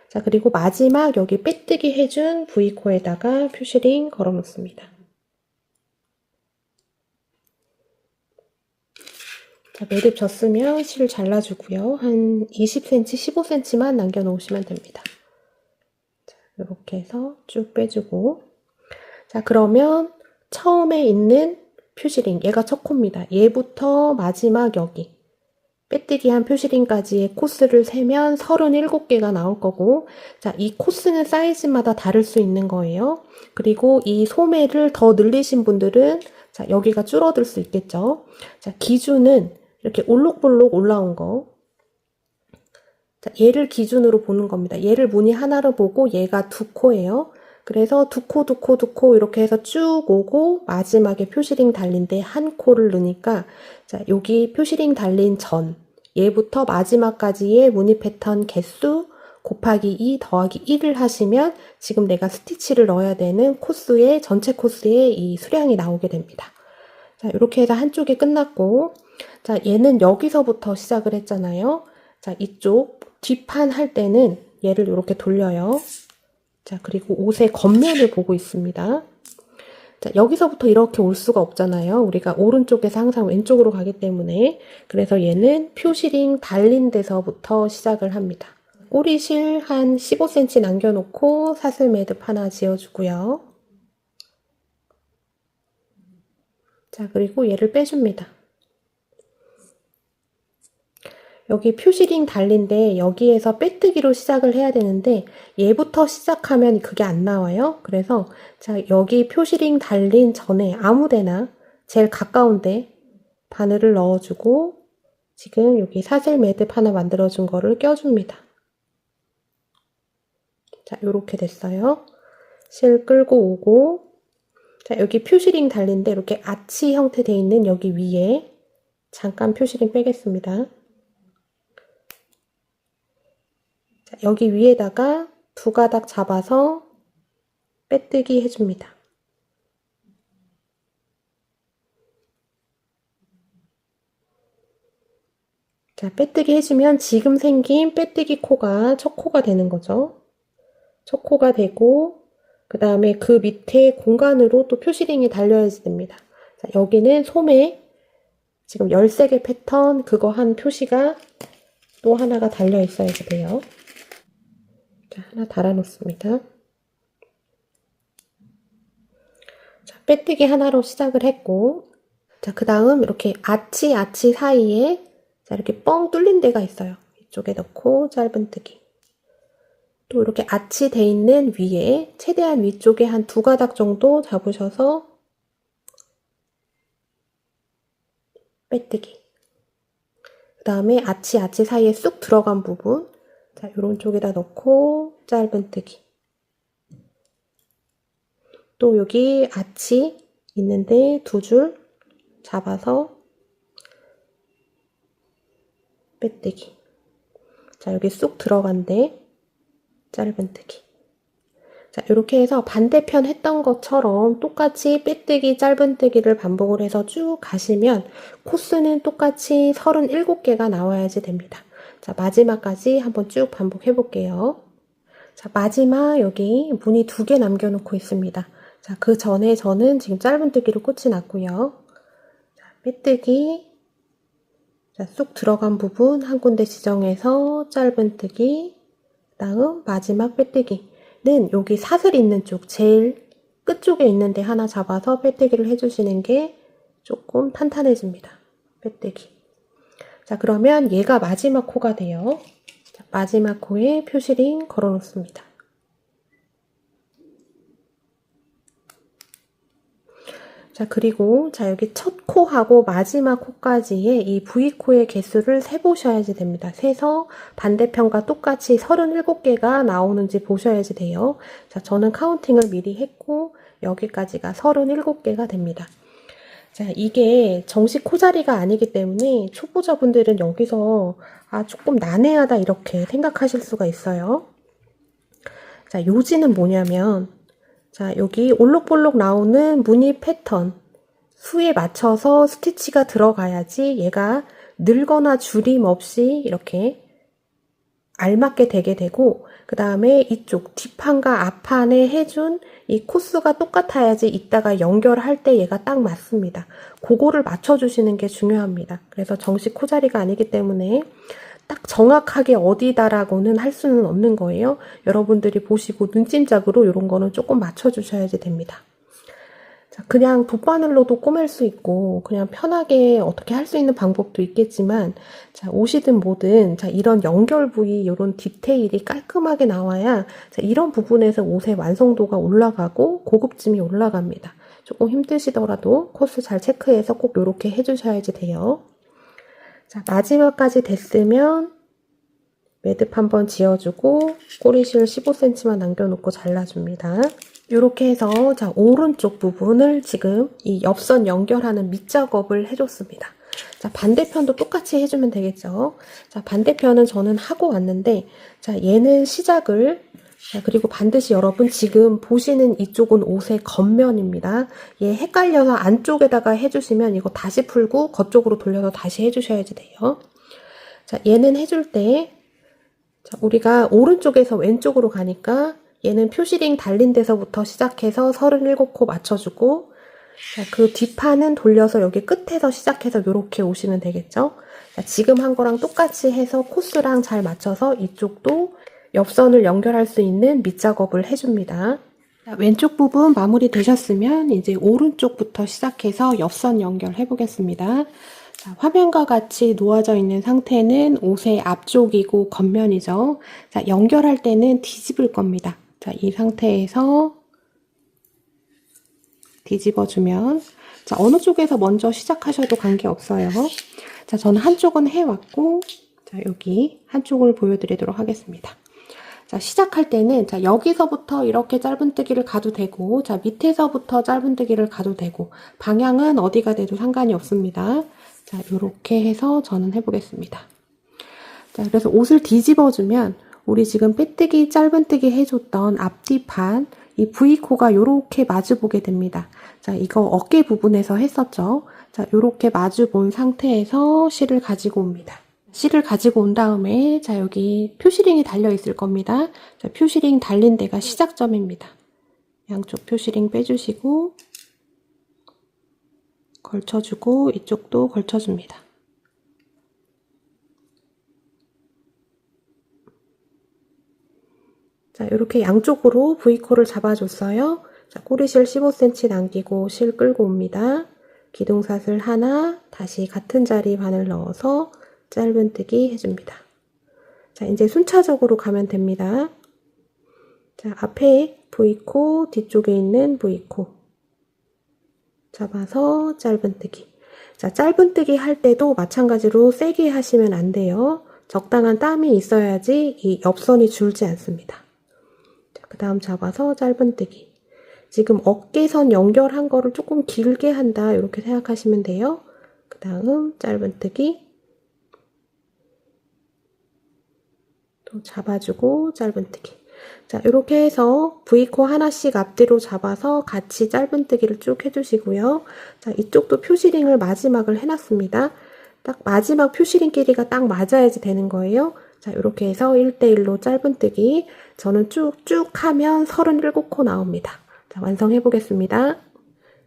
A: 자, 그리고 마지막 여기 빼뜨기 해준 V코에다가 표시링 걸어 놓습니다. 자, 매듭 졌으면 실 잘라주고요. 한 20cm, 15cm만 남겨놓으시면 됩니다. 자, 이렇게 해서 쭉 빼주고. 자, 그러면 처음에 있는 표시링, 얘가 첫 코입니다. 얘부터 마지막 여기 빼뜨기 한 표시링까지의 코스를 세면 37개가 나올 거고, 자, 이 코스는 사이즈마다 다를 수 있는 거예요. 그리고 이 소매를 더 늘리신 분들은 자, 여기가 줄어들 수 있겠죠. 자, 기준은 이렇게 올록볼록 올라온 거. 자, 얘를 기준으로 보는 겁니다. 얘를 무늬 하나로 보고 얘가 2코예요. 그래서 2코 이렇게 해서 쭉 오고 마지막에 표시링 달린데 한 코를 넣으니까 자, 여기 표시링 달린 전 얘부터 마지막까지의 무늬 패턴 개수 곱하기 2 더하기 1을 하시면 지금 내가 스티치를 넣어야 되는 코스의 전체 코스의 이 수량이 나오게 됩니다. 자, 이렇게 해서 한쪽이 끝났고, 자, 얘는 여기서부터 시작을 했잖아요. 자, 이쪽 뒷판 할 때는 얘를 이렇게 돌려요. 자, 그리고 옷의 겉면을 보고 있습니다. 자, 여기서부터 이렇게 올 수가 없잖아요. 우리가 오른쪽에서 항상 왼쪽으로 가기 때문에. 그래서 얘는 표시링 달린 데서부터 시작을 합니다. 꼬리실 한 15cm 남겨놓고 사슬 매듭 하나 지어주고요. 자, 그리고 얘를 빼줍니다. 여기 표시링 달린데 여기에서 빼뜨기로 시작을 해야 되는데 얘부터 시작하면 그게 안 나와요. 그래서 자, 여기 표시링 달린 전에 아무데나 제일 가까운데 바늘을 넣어주고 지금 여기 사슬 매듭 하나 만들어준 거를 껴줍니다. 자, 요렇게 됐어요. 실 끌고 오고 자, 여기 표시링 달린데 이렇게 아치 형태 돼 있는 여기 위에 잠깐 표시링 빼겠습니다. 자, 여기 위에다가 두 가닥 잡아서 빼뜨기 해줍니다. 자, 빼뜨기 해주면 지금 생긴 빼뜨기 코가 첫 코가 되는 거죠. 첫 코가 되고 그 다음에 그 밑에 공간으로 또 표시링이 달려야지 됩니다. 자, 여기는 소매 지금 13개 패턴 그거 한 표시가 또 하나가 달려 있어야지 돼요. 자, 하나 달아 놓습니다. 자, 빼뜨기 하나로 시작을 했고 자, 그 다음 이렇게 아치 사이에 자, 이렇게 뻥 뚫린 데가 있어요. 이쪽에 넣고 짧은뜨기. 또 이렇게 아치 돼 있는 위에 최대한 위쪽에 한 두 가닥 정도 잡으셔서 빼뜨기. 그 다음에 아치 사이에 쑥 들어간 부분 자, 요런 쪽에다 넣고 짧은뜨기. 또 여기 아치 있는데 두 줄 잡아서 빼뜨기. 자, 여기 쑥 들어간데 짧은뜨기. 자, 이렇게 해서 반대편 했던 것처럼 똑같이 빼뜨기, 짧은뜨기를 반복을 해서 쭉 가시면 코스는 똑같이 37개가 나와야지 됩니다. 자, 마지막까지 한번 쭉 반복해 볼게요. 자, 마지막 여기 무늬 2개 남겨놓고 있습니다. 자, 그 전에 저는 지금 짧은뜨기로 끝이 났고요. 자, 빼뜨기. 자, 쑥 들어간 부분 한 군데 지정해서 짧은뜨기. 다음 마지막 빼뜨기는 여기 사슬 있는 쪽 제일 끝쪽에 있는데 하나 잡아서 빼뜨기를 해주시는 게 조금 탄탄해집니다. 빼뜨기. 자, 그러면 얘가 마지막 코가 돼요. 자, 마지막 코에 표시링 걸어 놓습니다. 자, 그리고 자, 여기 첫 코하고 마지막 코까지의 이 V코의 개수를 세보셔야지 됩니다. 세서 반대편과 똑같이 37개가 나오는지 보셔야지 돼요. 자, 저는 카운팅을 미리 했고 여기까지가 37개가 됩니다. 자, 이게 정식 코자리가 아니기 때문에 초보자분들은 여기서 조금 난해하다 이렇게 생각하실 수가 있어요. 자, 요지는 뭐냐면 자, 여기 올록볼록 나오는 무늬 패턴 수에 맞춰서 스티치가 들어가야지 얘가 늘거나 줄임 없이 이렇게 알맞게 되게 되고 그 다음에 이쪽 뒷판과 앞판에 해준 이 코스가 똑같아야지 이따가 연결할 때 얘가 딱 맞습니다. 그거를 맞춰주시는 게 중요합니다. 그래서 정식 코자리가 아니기 때문에 딱 정확하게 어디다라고는 할 수는 없는 거예요. 여러분들이 보시고 눈찜짝으로 이런 거는 조금 맞춰주셔야지 됩니다. 자, 그냥 돗바늘로도 꼬맬 수 있고 그냥 편하게 어떻게 할 수 있는 방법도 있겠지만 자, 옷이든 뭐든 자, 이런 연결 부위 이런 디테일이 깔끔하게 나와야 자, 이런 부분에서 옷의 완성도가 올라가고 고급짐이 올라갑니다. 조금 힘드시더라도 코스 잘 체크해서 꼭 이렇게 해주셔야지 돼요. 자, 마지막까지 됐으면 매듭 한번 지어주고 꼬리실 15cm만 남겨놓고 잘라줍니다. 이렇게 해서 자, 오른쪽 부분을 지금 이 옆선 연결하는 밑작업을 해줬습니다. 자, 반대편도 똑같이 해주면 되겠죠. 자, 반대편은 저는 하고 왔는데 자, 얘는 시작을 자, 그리고 반드시 여러분 지금 보시는 이쪽은 옷의 겉면입니다. 얘 헷갈려서 안쪽에다가 해주시면 이거 다시 풀고 겉쪽으로 돌려서 다시 해주셔야지 돼요. 자, 얘는 해줄 때 자, 우리가 오른쪽에서 왼쪽으로 가니까 얘는 표시링 달린 데서부터 시작해서 37코 맞춰주고 자, 그 뒷판은 돌려서 여기 끝에서 시작해서 이렇게 오시면 되겠죠. 자, 지금 한 거랑 똑같이 해서 코스랑 잘 맞춰서 이쪽도 옆선을 연결할 수 있는 밑작업을 해줍니다. 자, 왼쪽 부분 마무리 되셨으면 이제 오른쪽부터 시작해서 옆선 연결해 보겠습니다. 자, 화면과 같이 놓아져 있는 상태는 옷의 앞쪽이고 겉면이죠. 자, 연결할 때는 뒤집을 겁니다. 자, 이 상태에서 뒤집어주면 자, 어느 쪽에서 먼저 시작하셔도 관계없어요. 자, 저는 한쪽은 해왔고 자, 여기 한쪽을 보여드리도록 하겠습니다. 자, 시작할 때는 자, 여기서부터 이렇게 짧은뜨기를 가도 되고 자, 밑에서부터 짧은뜨기를 가도 되고 방향은 어디가 돼도 상관이 없습니다. 자, 요렇게 해서 저는 해보겠습니다. 자, 그래서 옷을 뒤집어주면 우리 지금 빼뜨기 짧은뜨기 해줬던 앞뒤판 이 V코가 요렇게 마주보게 됩니다. 자, 이거 어깨 부분에서 했었죠. 자, 요렇게 마주본 상태에서 실을 가지고 옵니다. 실을 가지고 온 다음에 자, 여기 표시링이 달려 있을 겁니다. 자, 표시링 달린 데가 시작점입니다. 양쪽 표시링 빼주시고 걸쳐주고 이쪽도 걸쳐줍니다. 자, 이렇게 양쪽으로 V코를 잡아줬어요. 자, 꼬리실 15cm 남기고 실 끌고 옵니다. 기둥사슬 하나, 다시 같은 자리 바늘 넣어서 짧은뜨기 해줍니다. 자, 이제 순차적으로 가면 됩니다. 자, 앞에 V코, 뒤쪽에 있는 V코 잡아서 짧은뜨기. 자, 짧은뜨기 할 때도 마찬가지로 세게 하시면 안 돼요. 적당한 땀이 있어야지 이 옆선이 줄지 않습니다. 그 다음 잡아서 짧은뜨기. 지금 어깨선 연결한 거를 조금 길게 한다 이렇게 생각하시면 돼요. 그 다음 짧은뜨기. 또 잡아주고 짧은뜨기. 자, 이렇게 해서 V코 하나씩 앞뒤로 잡아서 같이 짧은뜨기를 쭉 해주시고요. 자, 이쪽도 표시링을 마지막을 해놨습니다. 딱 마지막 표시링 길이가 딱 맞아야지 되는 거예요. 자, 이렇게 해서 1대1로 짧은뜨기. 저는 쭉쭉 하면 37코 나옵니다. 자, 완성해 보겠습니다.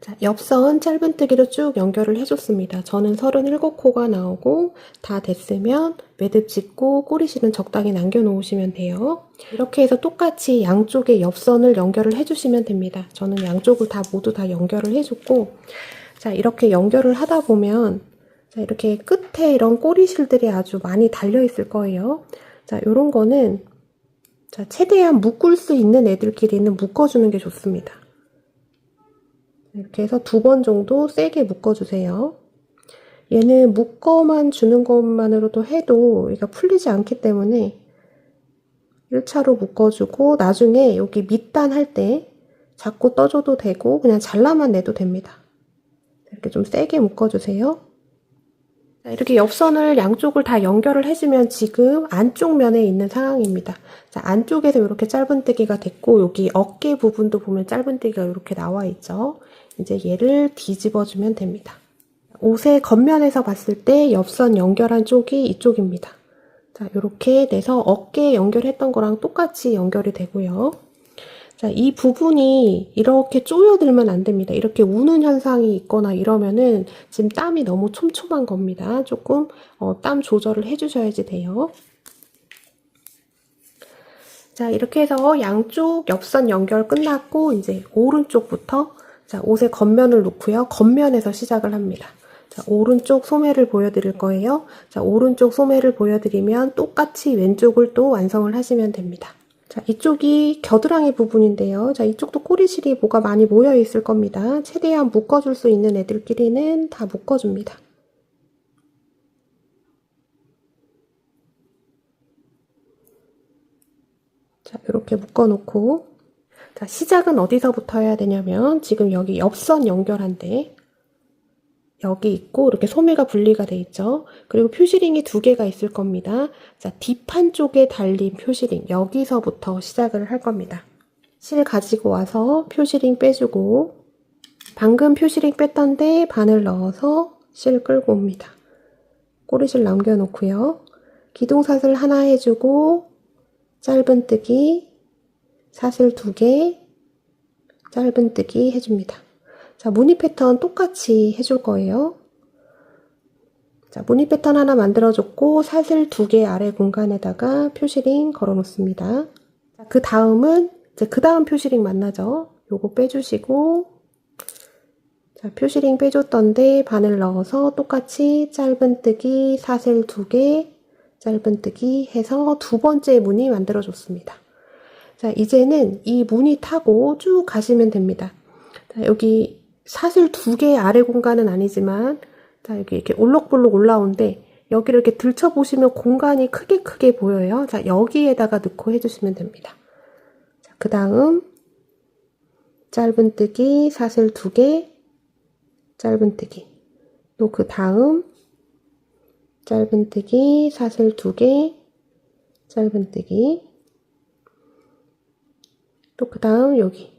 A: 자, 옆선 짧은뜨기로 쭉 연결을 해줬습니다. 저는 37코가 나오고 다 됐으면 매듭 짓고 꼬리실은 적당히 남겨놓으시면 돼요. 이렇게 해서 똑같이 양쪽에 옆선을 연결을 해주시면 됩니다. 저는 양쪽을 다 모두 다 연결을 해줬고 자, 이렇게 연결을 하다 보면 자, 이렇게 끝에 이런 꼬리실들이 아주 많이 달려 있을 거예요. 자, 요런 거는 자, 최대한 묶을 수 있는 애들끼리는 묶어주는 게 좋습니다. 이렇게 해서 2번 정도 세게 묶어주세요. 얘는 묶어만 주는 것만으로도 해도 얘가 풀리지 않기 때문에 1차로 묶어주고 나중에 여기 밑단 할 때 자꾸 떠줘도 되고 그냥 잘라만 내도 됩니다. 이렇게 좀 세게 묶어주세요. 자, 이렇게 옆선을 양쪽을 다 연결을 해주면 지금 안쪽 면에 있는 상황입니다. 자, 안쪽에서 이렇게 짧은뜨기가 됐고 여기 어깨 부분도 보면 짧은뜨기가 이렇게 나와 있죠. 이제 얘를 뒤집어주면 됩니다. 옷의 겉면에서 봤을 때 옆선 연결한 쪽이 이쪽입니다. 자, 이렇게 돼서 어깨에 연결했던 거랑 똑같이 연결이 되고요. 자, 이 부분이 이렇게 쪼여들면 안 됩니다. 이렇게 우는 현상이 있거나 이러면은 지금 땀이 너무 촘촘한 겁니다. 조금 땀 조절을 해주셔야지 돼요. 자, 이렇게 해서 양쪽 옆선 연결 끝났고 이제 오른쪽부터 자, 옷의 겉면을 놓고요. 겉면에서 시작을 합니다. 자, 오른쪽 소매를 보여드릴 거예요. 자, 오른쪽 소매를 보여드리면 똑같이 왼쪽을 또 완성을 하시면 됩니다. 자, 이쪽이 겨드랑이 부분인데요. 자, 이쪽도 꼬리실이 뭐가 많이 모여 있을 겁니다. 최대한 묶어줄 수 있는 애들끼리는 다 묶어줍니다. 자, 이렇게 묶어놓고 자, 시작은 어디서부터 해야 되냐면 지금 여기 옆선 연결한데 여기 있고 이렇게 소매가 분리가 돼 있죠. 그리고 표시링이 2개가 있을 겁니다. 자, 뒷판 쪽에 달린 표시링 여기서부터 시작을 할 겁니다. 실 가지고 와서 표시링 빼주고 방금 표시링 뺐던데 바늘 넣어서 실 끌고 옵니다. 꼬리실 남겨놓고요. 기둥사슬 하나 해주고 짧은뜨기 사슬 2개 짧은뜨기 해줍니다. 자, 무늬 패턴 똑같이 해줄 거예요. 자, 무늬 패턴 하나 만들어줬고 사슬 2개 아래 공간에다가 표시링 걸어 놓습니다. 자, 그 다음은 이제 그 다음 표시링 만나죠. 요거 빼주시고 자, 표시링 빼줬던데 바늘 넣어서 똑같이 짧은뜨기 사슬 2개 짧은뜨기 해서 2번째 무늬 만들어줬습니다. 자, 이제는 이 무늬 타고 쭉 가시면 됩니다. 자, 여기 사슬 2개 아래 공간은 아니지만 자, 여기 이렇게 올록볼록 올라오는데 여기를 이렇게 들춰보시면 공간이 크게 보여요. 자, 여기에다가 넣고 해주시면 됩니다. 자, 그 다음 짧은뜨기 사슬 2개 짧은뜨기 또 그 다음 짧은뜨기 사슬 2개 짧은뜨기 또 그 다음 여기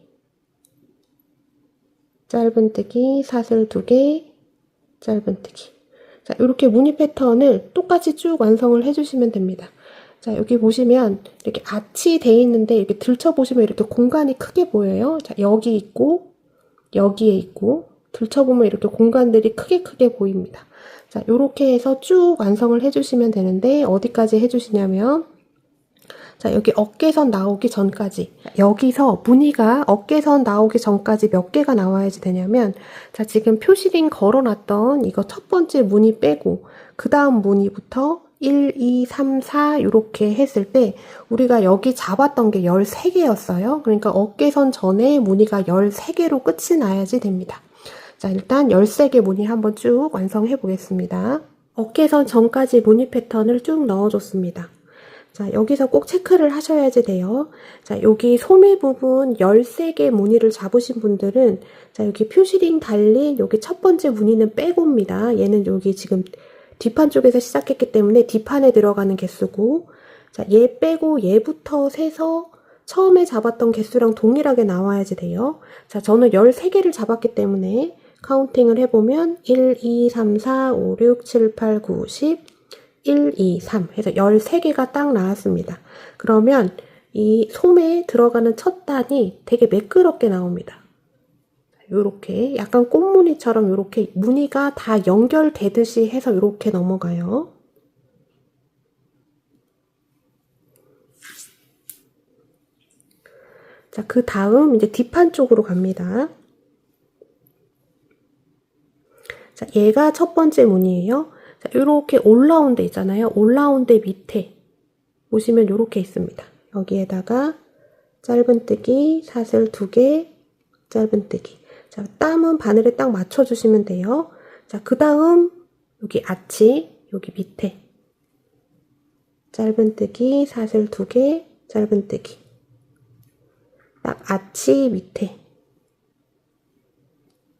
A: 짧은뜨기 사슬 2개 짧은뜨기 자, 이렇게 무늬 패턴을 똑같이 쭉 완성을 해주시면 됩니다. 자, 여기 보시면 이렇게 아치 돼 있는데 이렇게 들춰보시면 이렇게 공간이 크게 보여요. 자, 여기 있고 여기에 있고 들춰보면 이렇게 공간들이 크게 보입니다. 자, 요렇게 해서 쭉 완성을 해주시면 되는데 어디까지 해주시냐면 자, 여기 어깨선 나오기 전까지 여기서 무늬가 어깨선 나오기 전까지 몇 개가 나와야지 되냐면 자, 지금 표시링 걸어놨던 이거 첫 번째 무늬 빼고 그 다음 무늬부터 1, 2, 3, 4 이렇게 했을 때 우리가 여기 잡았던 게 13개였어요. 그러니까 어깨선 전에 무늬가 13개로 끝이 나야지 됩니다. 자, 일단 13개 무늬 한번 쭉 완성해 보겠습니다. 어깨선 전까지 무늬 패턴을 쭉 넣어줬습니다. 자, 여기서 꼭 체크를 하셔야지 돼요. 자, 여기 소매 부분 13개 무늬를 잡으신 분들은 자, 여기 표시링 달린 여기 첫 번째 무늬는 빼고입니다. 얘는 여기 지금 뒷판 쪽에서 시작했기 때문에 뒷판에 들어가는 개수고 자, 얘 빼고 얘부터 세서 처음에 잡았던 개수랑 동일하게 나와야지 돼요. 자, 저는 13개를 잡았기 때문에 카운팅을 해보면 1, 2, 3, 4, 5, 6, 7, 8, 9, 10 1, 2, 3 해서 13개가 딱 나왔습니다. 그러면 이 소매에 들어가는 첫 단이 되게 매끄럽게 나옵니다. 요렇게 약간 꽃무늬처럼 요렇게 무늬가 다 연결되듯이 해서 요렇게 넘어가요. 자, 그 다음 이제 뒷판 쪽으로 갑니다. 자, 얘가 첫 번째 무늬예요. 자, 요렇게 올라온 데 있잖아요. 올라온 데 밑에 보시면 요렇게 있습니다. 여기에다가 짧은뜨기 사슬 2개 짧은뜨기 자, 땀은 바늘에 딱 맞춰주시면 돼요. 자, 그 다음 여기 아치 여기 밑에 짧은뜨기 사슬 2개 짧은뜨기 딱 아치 밑에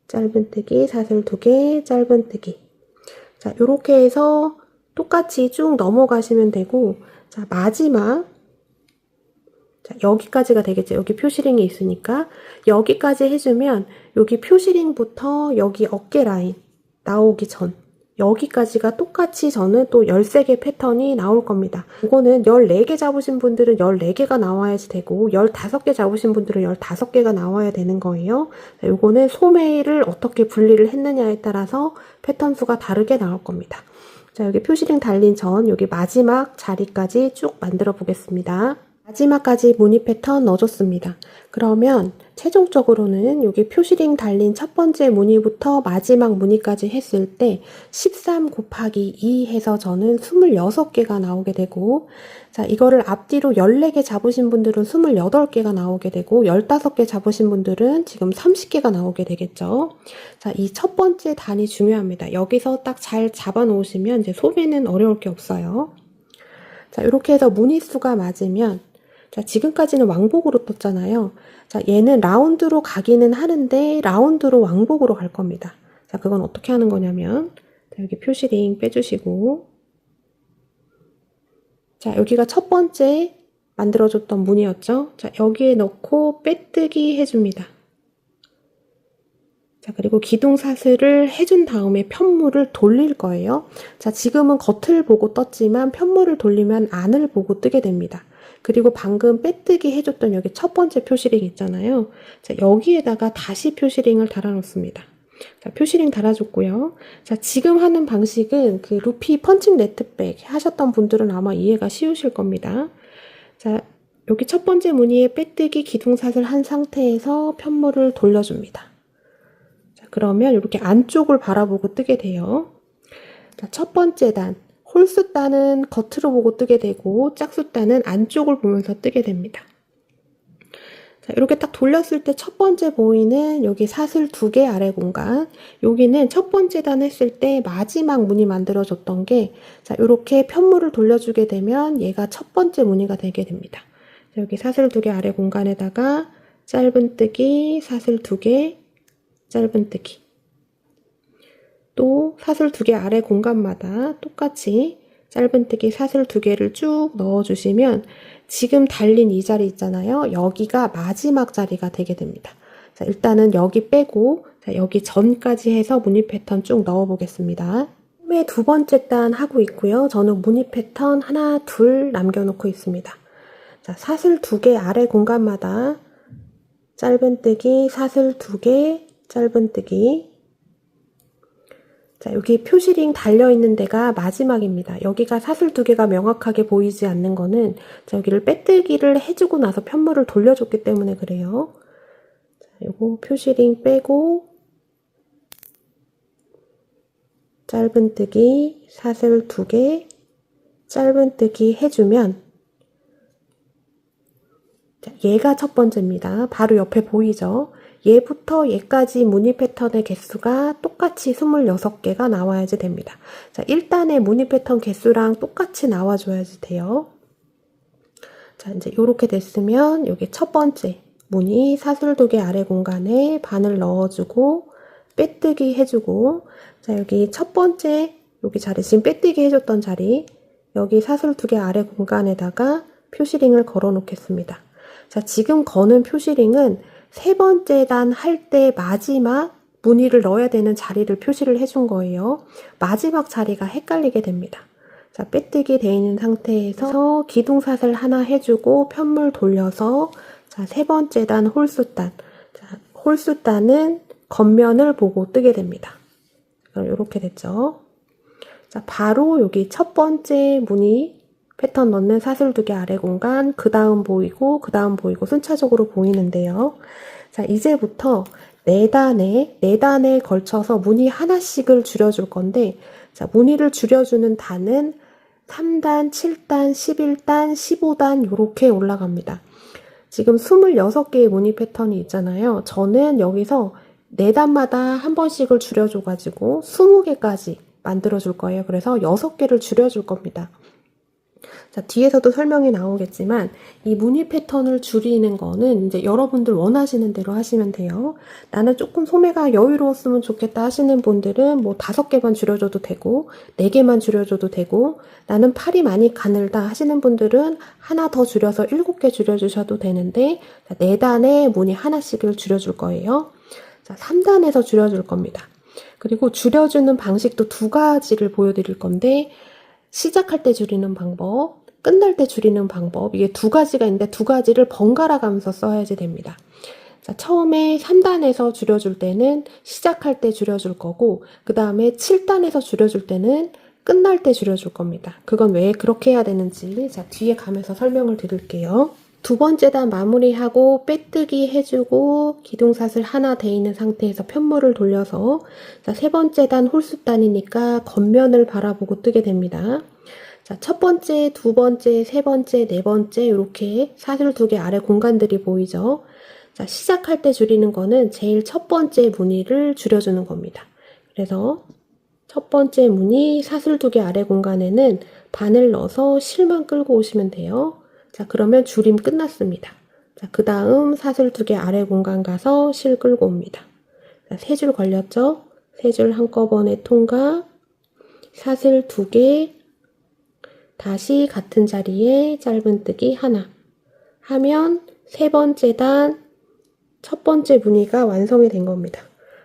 A: 짧은뜨기 사슬 2개 짧은뜨기 자, 요렇게 해서 똑같이 쭉 넘어가시면 되고 자, 마지막 자, 여기까지가 되겠죠. 여기 표시링이 있으니까 여기까지 해주면 여기 표시링부터 여기 어깨 라인 나오기 전 여기까지가 똑같이 저는 또 13개 패턴이 나올 겁니다. 이거는 14개 잡으신 분들은 14개가 나와야지 되고 15개 잡으신 분들은 15개가 나와야 되는 거예요. 자, 이거는 소매를 어떻게 분리를 했느냐에 따라서 패턴 수가 다르게 나올 겁니다. 자, 여기 표시링 달린 전 여기 마지막 자리까지 쭉 만들어 보겠습니다. 마지막까지 무늬 패턴 넣어줬습니다. 그러면 최종적으로는 여기 표시링 달린 첫 번째 무늬부터 마지막 무늬까지 했을 때 13 곱하기 2 해서 저는 26개가 나오게 되고 자, 이거를 앞뒤로 14개 잡으신 분들은 28개가 나오게 되고 15개 잡으신 분들은 지금 30개가 나오게 되겠죠. 자, 이 첫 번째 단이 중요합니다. 여기서 딱 잘 잡아 놓으시면 이제 소매는 어려울 게 없어요. 자, 이렇게 해서 무늬수가 맞으면 자, 지금까지는 왕복으로 떴잖아요. 자, 얘는 라운드로 가기는 하는데 라운드로 왕복으로 갈 겁니다. 자, 그건 어떻게 하는 거냐면, 자, 여기 표시링 빼주시고, 자, 여기가 첫 번째 만들어줬던 문이었죠. 자, 여기에 넣고 빼뜨기 해줍니다. 자, 그리고 기둥사슬을 해준 다음에 편물을 돌릴 거예요. 자, 지금은 겉을 보고 떴지만 편물을 돌리면 안을 보고 뜨게 됩니다. 그리고 방금 빼뜨기 해줬던 여기 첫 번째 표시링 있잖아요. 자, 여기에다가 다시 표시링을 달아 놓습니다. 자, 표시링 달아줬고요. 자, 지금 하는 방식은 그 루피 펀칭 네트백 하셨던 분들은 아마 이해가 쉬우실 겁니다. 자, 여기 첫 번째 무늬에 빼뜨기 기둥사슬 한 상태에서 편물을 돌려줍니다. 자, 그러면 이렇게 안쪽을 바라보고 뜨게 돼요. 자, 첫 번째 단, 홀수단은 겉으로 보고 뜨게 되고 짝수단은 안쪽을 보면서 뜨게 됩니다. 자, 이렇게 딱 돌렸을 때 첫 번째 보이는 여기 사슬 2개 아래 공간, 여기는 첫 번째 단 했을 때 마지막 무늬 만들어줬던 게, 자, 이렇게 편물을 돌려주게 되면 얘가 첫 번째 무늬가 되게 됩니다. 자, 여기 사슬 2개 아래 공간에다가 짧은뜨기, 사슬 2개, 짧은뜨기. 또 사슬 2개 아래 공간마다 똑같이 짧은뜨기 사슬 2개를 쭉 넣어주시면 지금 달린 이 자리 있잖아요. 여기가 마지막 자리가 되게 됩니다. 자, 일단은 여기 빼고 자, 여기 전까지 해서 무늬 패턴 쭉 넣어 보겠습니다. 처음에 두 번째 단 하고 있고요. 저는 무늬 패턴 하나, 둘 남겨놓고 있습니다. 자, 사슬 2개 아래 공간마다 짧은뜨기 사슬 2개 짧은뜨기. 자, 여기 표시링 달려있는 데가 마지막입니다. 여기가 사슬 2개가 명확하게 보이지 않는 거는 자, 여기를 빼뜨기를 해주고 나서 편물을 돌려줬기 때문에 그래요. 자, 요거 표시링 빼고 짧은뜨기 사슬 2개 짧은뜨기 해주면 자, 얘가 첫 번째입니다. 바로 옆에 보이죠? 얘부터 얘까지 무늬 패턴의 개수가 똑같이 26개가 나와야지 됩니다. 자, 1단의 무늬 패턴 개수랑 똑같이 나와줘야지 돼요. 자, 이제 이렇게 됐으면 여기 첫 번째 무늬 사슬 2개 아래 공간에 바늘 넣어주고 빼뜨기 해주고 자, 여기 첫 번째 여기 자리 지금 빼뜨기 해줬던 자리 여기 사슬 2개 아래 공간에다가 표시링을 걸어 놓겠습니다. 자, 지금 거는 표시링은 세 번째 단 할 때 마지막 무늬를 넣어야 되는 자리를 표시를 해준 거예요. 마지막 자리가 헷갈리게 됩니다. 자, 빼뜨기 돼 있는 상태에서 기둥사슬 하나 해주고 편물 돌려서 자, 세 번째 단 홀수단. 자, 홀수단은 겉면을 보고 뜨게 됩니다. 그럼 이렇게 됐죠. 자, 바로 여기 첫 번째 무늬 패턴 넣는 사슬 2개 아래 공간, 그 다음 보이고, 그 다음 보이고, 순차적으로 보이는데요. 자, 이제부터 4단에 걸쳐서 무늬 하나씩을 줄여줄 건데, 자, 무늬를 줄여주는 단은 3단, 7단, 11단, 15단, 요렇게 올라갑니다. 지금 26개의 무늬 패턴이 있잖아요. 저는 여기서 4단마다 한 번씩을 줄여줘가지고 20개까지 만들어줄 거예요. 그래서 6개를 줄여줄 겁니다. 자, 뒤에서도 설명이 나오겠지만 이 무늬 패턴을 줄이는 거는 이제 여러분들 원하시는 대로 하시면 돼요. 나는 조금 소매가 여유로웠으면 좋겠다 하시는 분들은 뭐 5개만 줄여줘도 되고 4개만 줄여줘도 되고 나는 팔이 많이 가늘다 하시는 분들은 하나 더 줄여서 7개 줄여주셔도 되는데 자, 4단에 무늬 하나씩을 줄여줄 거예요. 자, 3단에서 줄여줄 겁니다. 그리고 줄여주는 방식도 2가지를 보여드릴 건데 시작할 때 줄이는 방법, 끝날 때 줄이는 방법 이게 2가지가 있는데 2가지를 번갈아 가면서 써야지 됩니다. 자, 처음에 3단에서 줄여줄 때는 시작할 때 줄여줄 거고 그 다음에 7단에서 줄여줄 때는 끝날 때 줄여줄 겁니다. 그건 왜 그렇게 해야 되는지 자, 뒤에 가면서 설명을 드릴게요. 두 번째 단 마무리하고 빼뜨기 해주고 기둥사슬 하나 돼 있는 상태에서 편물을 돌려서 자, 세 번째 단 홀수단이니까 겉면을 바라보고 뜨게 됩니다. 자, 첫 번째, 두 번째, 세 번째, 네 번째 이렇게 사슬 2개 아래 공간들이 보이죠. 자, 시작할 때 줄이는 거는 제일 첫 번째 무늬를 줄여주는 겁니다. 그래서 첫 번째 무늬 사슬 2개 아래 공간에는 바늘 넣어서 실만 끌고 오시면 돼요. 자, 그러면 줄임 끝났습니다. 자, 그 다음 사슬 2개 아래 공간 가서 실 끌고 옵니다. 자, 3줄 걸렸죠? 세 줄 한꺼번에 통과, 사슬 2개, 다시 같은 자리에 짧은뜨기 하나 하면 세 번째 단 첫 번째 무늬가 완성이 된 겁니다.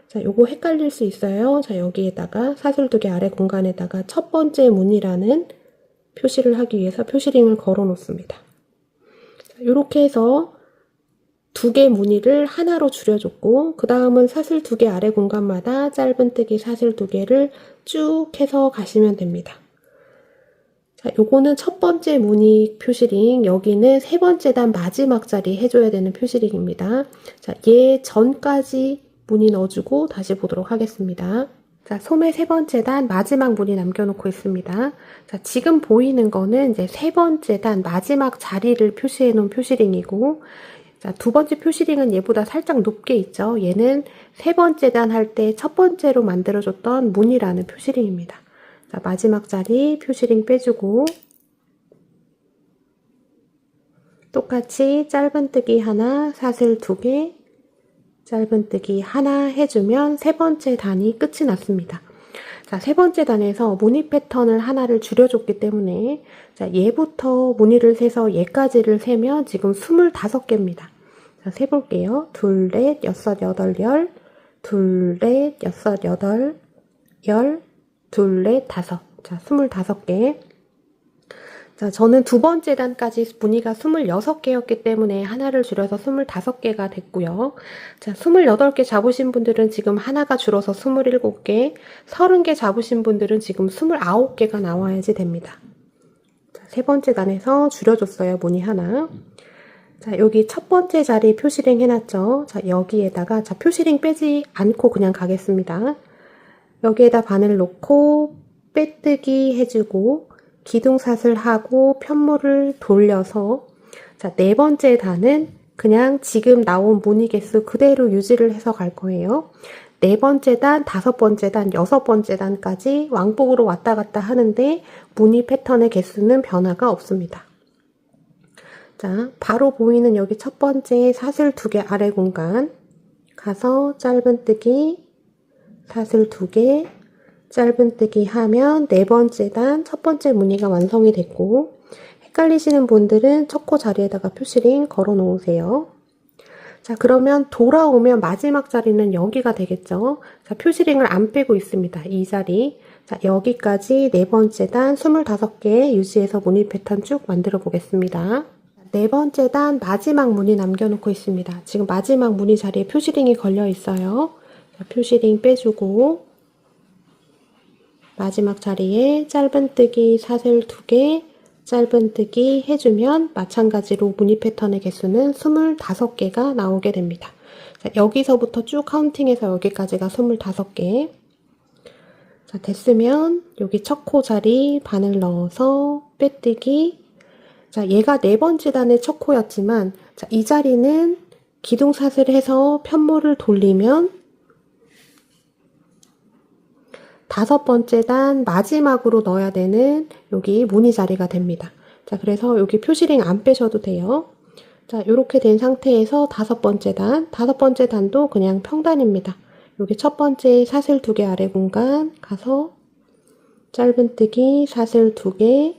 A: 자, 요거 헷갈릴 수 있어요. 자, 여기에다가 사슬 2개 아래 공간에다가 첫 번째 무늬라는 표시를 하기 위해서 표시링을 걸어 놓습니다. 자, 요렇게 해서 2개 무늬를 하나로 줄여줬고, 그 다음은 사슬 2개 아래 공간마다 짧은뜨기 사슬 2개를 쭉 해서 가시면 됩니다. 자, 요거는 첫 번째 무늬 표시링, 여기는 세 번째 단 마지막 자리 해줘야 되는 표시링입니다. 자, 얘 전까지 무늬 넣어주고 다시 보도록 하겠습니다. 자, 소매 세 번째 단 마지막 무늬 남겨놓고 있습니다. 자, 지금 보이는 거는 이제 세 번째 단 마지막 자리를 표시해 놓은 표시링이고, 자, 두 번째 표시링은 얘보다 살짝 높게 있죠. 얘는 세 번째 단 할 때 첫 번째로 만들어줬던 무늬라는 표시링입니다. 자, 마지막 자리 표시링 빼주고 똑같이 짧은뜨기 하나, 사슬 2개, 짧은뜨기 하나 해주면 세 번째 단이 끝이 났습니다. 자, 세 번째 단에서 무늬 패턴을 하나를 줄여줬기 때문에 자, 얘부터 무늬를 세서 얘까지를 세면 지금 25개입니다. 자, 세볼게요. 2, 4, 6, 8, 10, 2, 4, 6, 8, 10, 2, 4, 5. 자, 25개. 자, 저는 두 번째 단까지 무늬가 26개였기 때문에 하나를 줄여서 25개가 됐고요. 자, 28개 잡으신 분들은 지금 하나가 줄어서 27개, 30개 잡으신 분들은 지금 29개가 나와야지 됩니다. 자, 세 번째 단에서 줄여줬어요, 무늬 하나. 자, 여기 첫 번째 자리 표시링 해놨죠. 자, 여기에다가, 자, 표시링 빼지 않고 그냥 가겠습니다. 여기에다 바늘 놓고, 빼뜨기 해주고, 기둥사슬 하고 편물을 돌려서 자, 네 번째 단은 그냥 지금 나온 무늬 개수 그대로 유지를 해서 갈 거예요. 네 번째 단, 다섯 번째 단, 여섯 번째 단까지 왕복으로 왔다 갔다 하는데 무늬 패턴의 개수는 변화가 없습니다. 자, 바로 보이는 여기 첫 번째 사슬 2개 아래 공간 가서 짧은뜨기, 사슬 2개, 짧은뜨기 하면 네 번째 단 첫 번째 무늬가 완성이 됐고, 헷갈리시는 분들은 첫 코 자리에다가 표시링 걸어 놓으세요. 자, 그러면 돌아오면 마지막 자리는 여기가 되겠죠. 자, 표시링을 안 빼고 있습니다. 이 자리. 자, 여기까지 네 번째 단 25개 유지해서 무늬 패턴 쭉 만들어 보겠습니다. 네 번째 단 마지막 무늬 남겨놓고 있습니다. 지금 마지막 무늬 자리에 표시링이 걸려 있어요. 자, 표시링 빼주고 마지막 자리에 짧은뜨기 사슬 2개, 짧은뜨기 해주면 마찬가지로 무늬 패턴의 개수는 25개가 나오게 됩니다. 자, 여기서부터 쭉 카운팅해서 여기까지가 25개. 자, 됐으면 여기 첫 코 자리 바늘 넣어서 빼뜨기. 자, 얘가 네 번째 단의 첫 코였지만 자, 이 자리는 기둥사슬 해서 편물을 돌리면 다섯 번째 단 마지막으로 넣어야 되는 여기 무늬 자리가 됩니다. 자, 그래서 여기 표시링 안 빼셔도 돼요. 자, 이렇게 된 상태에서 다섯 번째 단도 그냥 평단입니다. 여기 첫 번째 사슬 2개 아래 공간 가서 짧은뜨기 사슬 2개,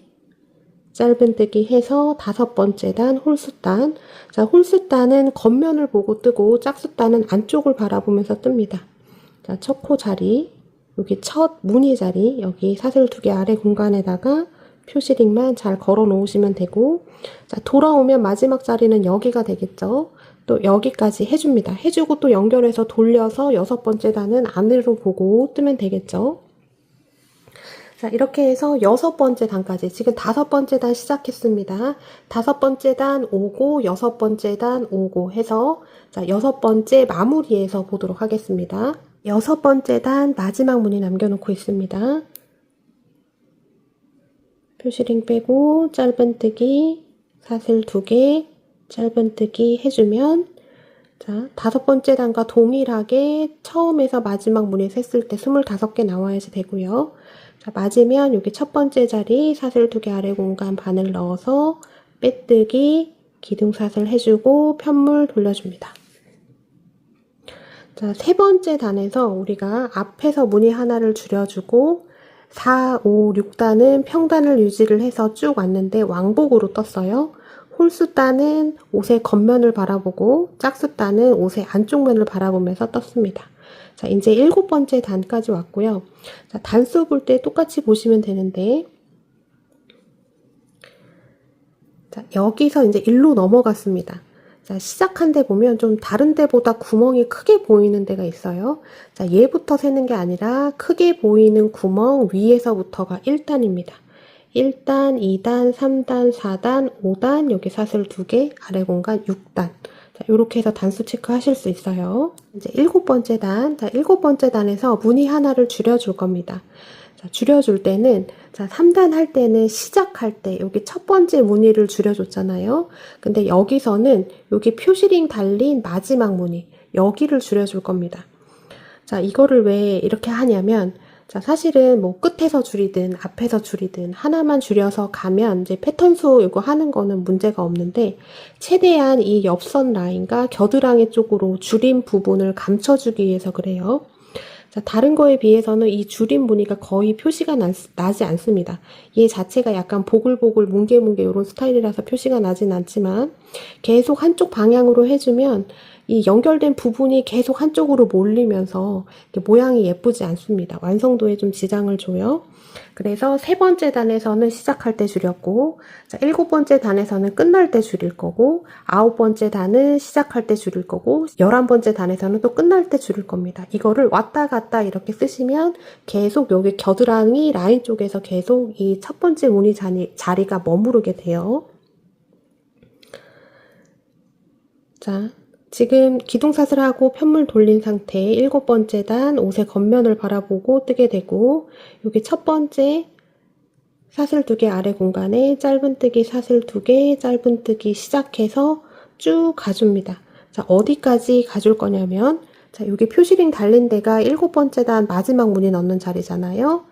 A: 짧은뜨기 해서 다섯 번째 단 홀수단. 자, 홀수단은 겉면을 보고 뜨고 짝수단은 안쪽을 바라보면서 뜹니다. 자, 첫 코 자리. 여기 첫 무늬 자리, 여기 사슬 2개 아래 공간에다가 표시링만 잘 걸어 놓으시면 되고, 자, 돌아오면 마지막 자리는 여기가 되겠죠. 또 여기까지 해줍니다. 해주고 또 연결해서 돌려서 여섯 번째 단은 안으로 보고 뜨면 되겠죠. 자, 이렇게 해서 여섯 번째 단까지, 지금 다섯 번째 단 시작했습니다. 다섯 번째 단 오고, 여섯 번째 단 오고 해서, 자, 여섯 번째 마무리해서 보도록 하겠습니다. 여섯 번째 단 마지막 무늬 남겨놓고 있습니다. 표시링 빼고 짧은뜨기 사슬 2개 짧은뜨기 해주면 자, 다섯 번째 단과 동일하게 처음에서 마지막 무늬 셌을 때 25개 나와야지 되고요. 자, 맞으면 여기 첫 번째 자리 사슬 2개 아래 공간 바늘 넣어서 빼뜨기 기둥사슬 해주고 편물 돌려줍니다. 자, 세 번째 단에서 우리가 앞에서 무늬 하나를 줄여주고 4, 5, 6단은 평단을 유지를 해서 쭉 왔는데 왕복으로 떴어요. 홀수단은 옷의 겉면을 바라보고 짝수단은 옷의 안쪽 면을 바라보면서 떴습니다. 자, 이제 7번째 단까지 왔고요. 자, 단수 볼 때 똑같이 보시면 되는데, 자, 여기서 이제 1로 넘어갔습니다. 자, 시작한 데 보면 좀 다른 데보다 구멍이 크게 보이는 데가 있어요. 자, 얘부터 세는 게 아니라 크게 보이는 구멍 위에서부터가 1단입니다. 1단, 2단, 3단, 4단, 5단, 여기 사슬 2개, 아래 공간 6단. 자, 이렇게 해서 단수 체크하실 수 있어요. 이제 7번째 단. 자, 7번째 단에서 무늬 하나를 줄여줄 겁니다. 자, 줄여줄 때는, 자, 3단 할 때는 시작할 때 여기 첫 번째 무늬를 줄여줬잖아요. 근데 여기서는 여기 표시링 달린 마지막 무늬, 여기를 줄여줄 겁니다. 자, 이거를 왜 이렇게 하냐면, 자, 사실은 뭐 끝에서 줄이든 앞에서 줄이든 하나만 줄여서 가면 이제 패턴수 이거 하는 거는 문제가 없는데, 최대한 이 옆선 라인과 겨드랑이 쪽으로 줄인 부분을 감춰주기 위해서 그래요. 자, 다른 거에 비해서는 이 줄임 무늬가 거의 표시가 나지 않습니다. 얘 자체가 약간 보글보글 뭉게뭉게 이런 스타일이라서 표시가 나진 않지만 계속 한쪽 방향으로 해주면 이 연결된 부분이 계속 한쪽으로 몰리면서 모양이 예쁘지 않습니다. 완성도에 좀 지장을 줘요. 그래서 세 번째 단에서는 시작할 때 줄였고, 자, 7번째 단에서는 끝날 때 줄일 거고, 9번째 단은 시작할 때 줄일 거고, 11번째 단에서는 또 끝날 때 줄일 겁니다. 이거를 왔다 갔다 이렇게 쓰시면 계속 여기 겨드랑이 라인 쪽에서 계속 이 첫 번째 무늬 자리가 머무르게 돼요. 자, 지금 기둥사슬하고 편물 돌린 상태에 7번째 단 옷의 겉면을 바라보고 뜨게 되고, 여기 첫 번째 사슬 2개 아래 공간에 짧은뜨기 사슬 2개, 짧은뜨기 시작해서 쭉 가줍니다. 자, 어디까지 가줄 거냐면, 자, 여기 표시링 달린 데가 7번째 단 마지막 무늬 넣는 자리잖아요.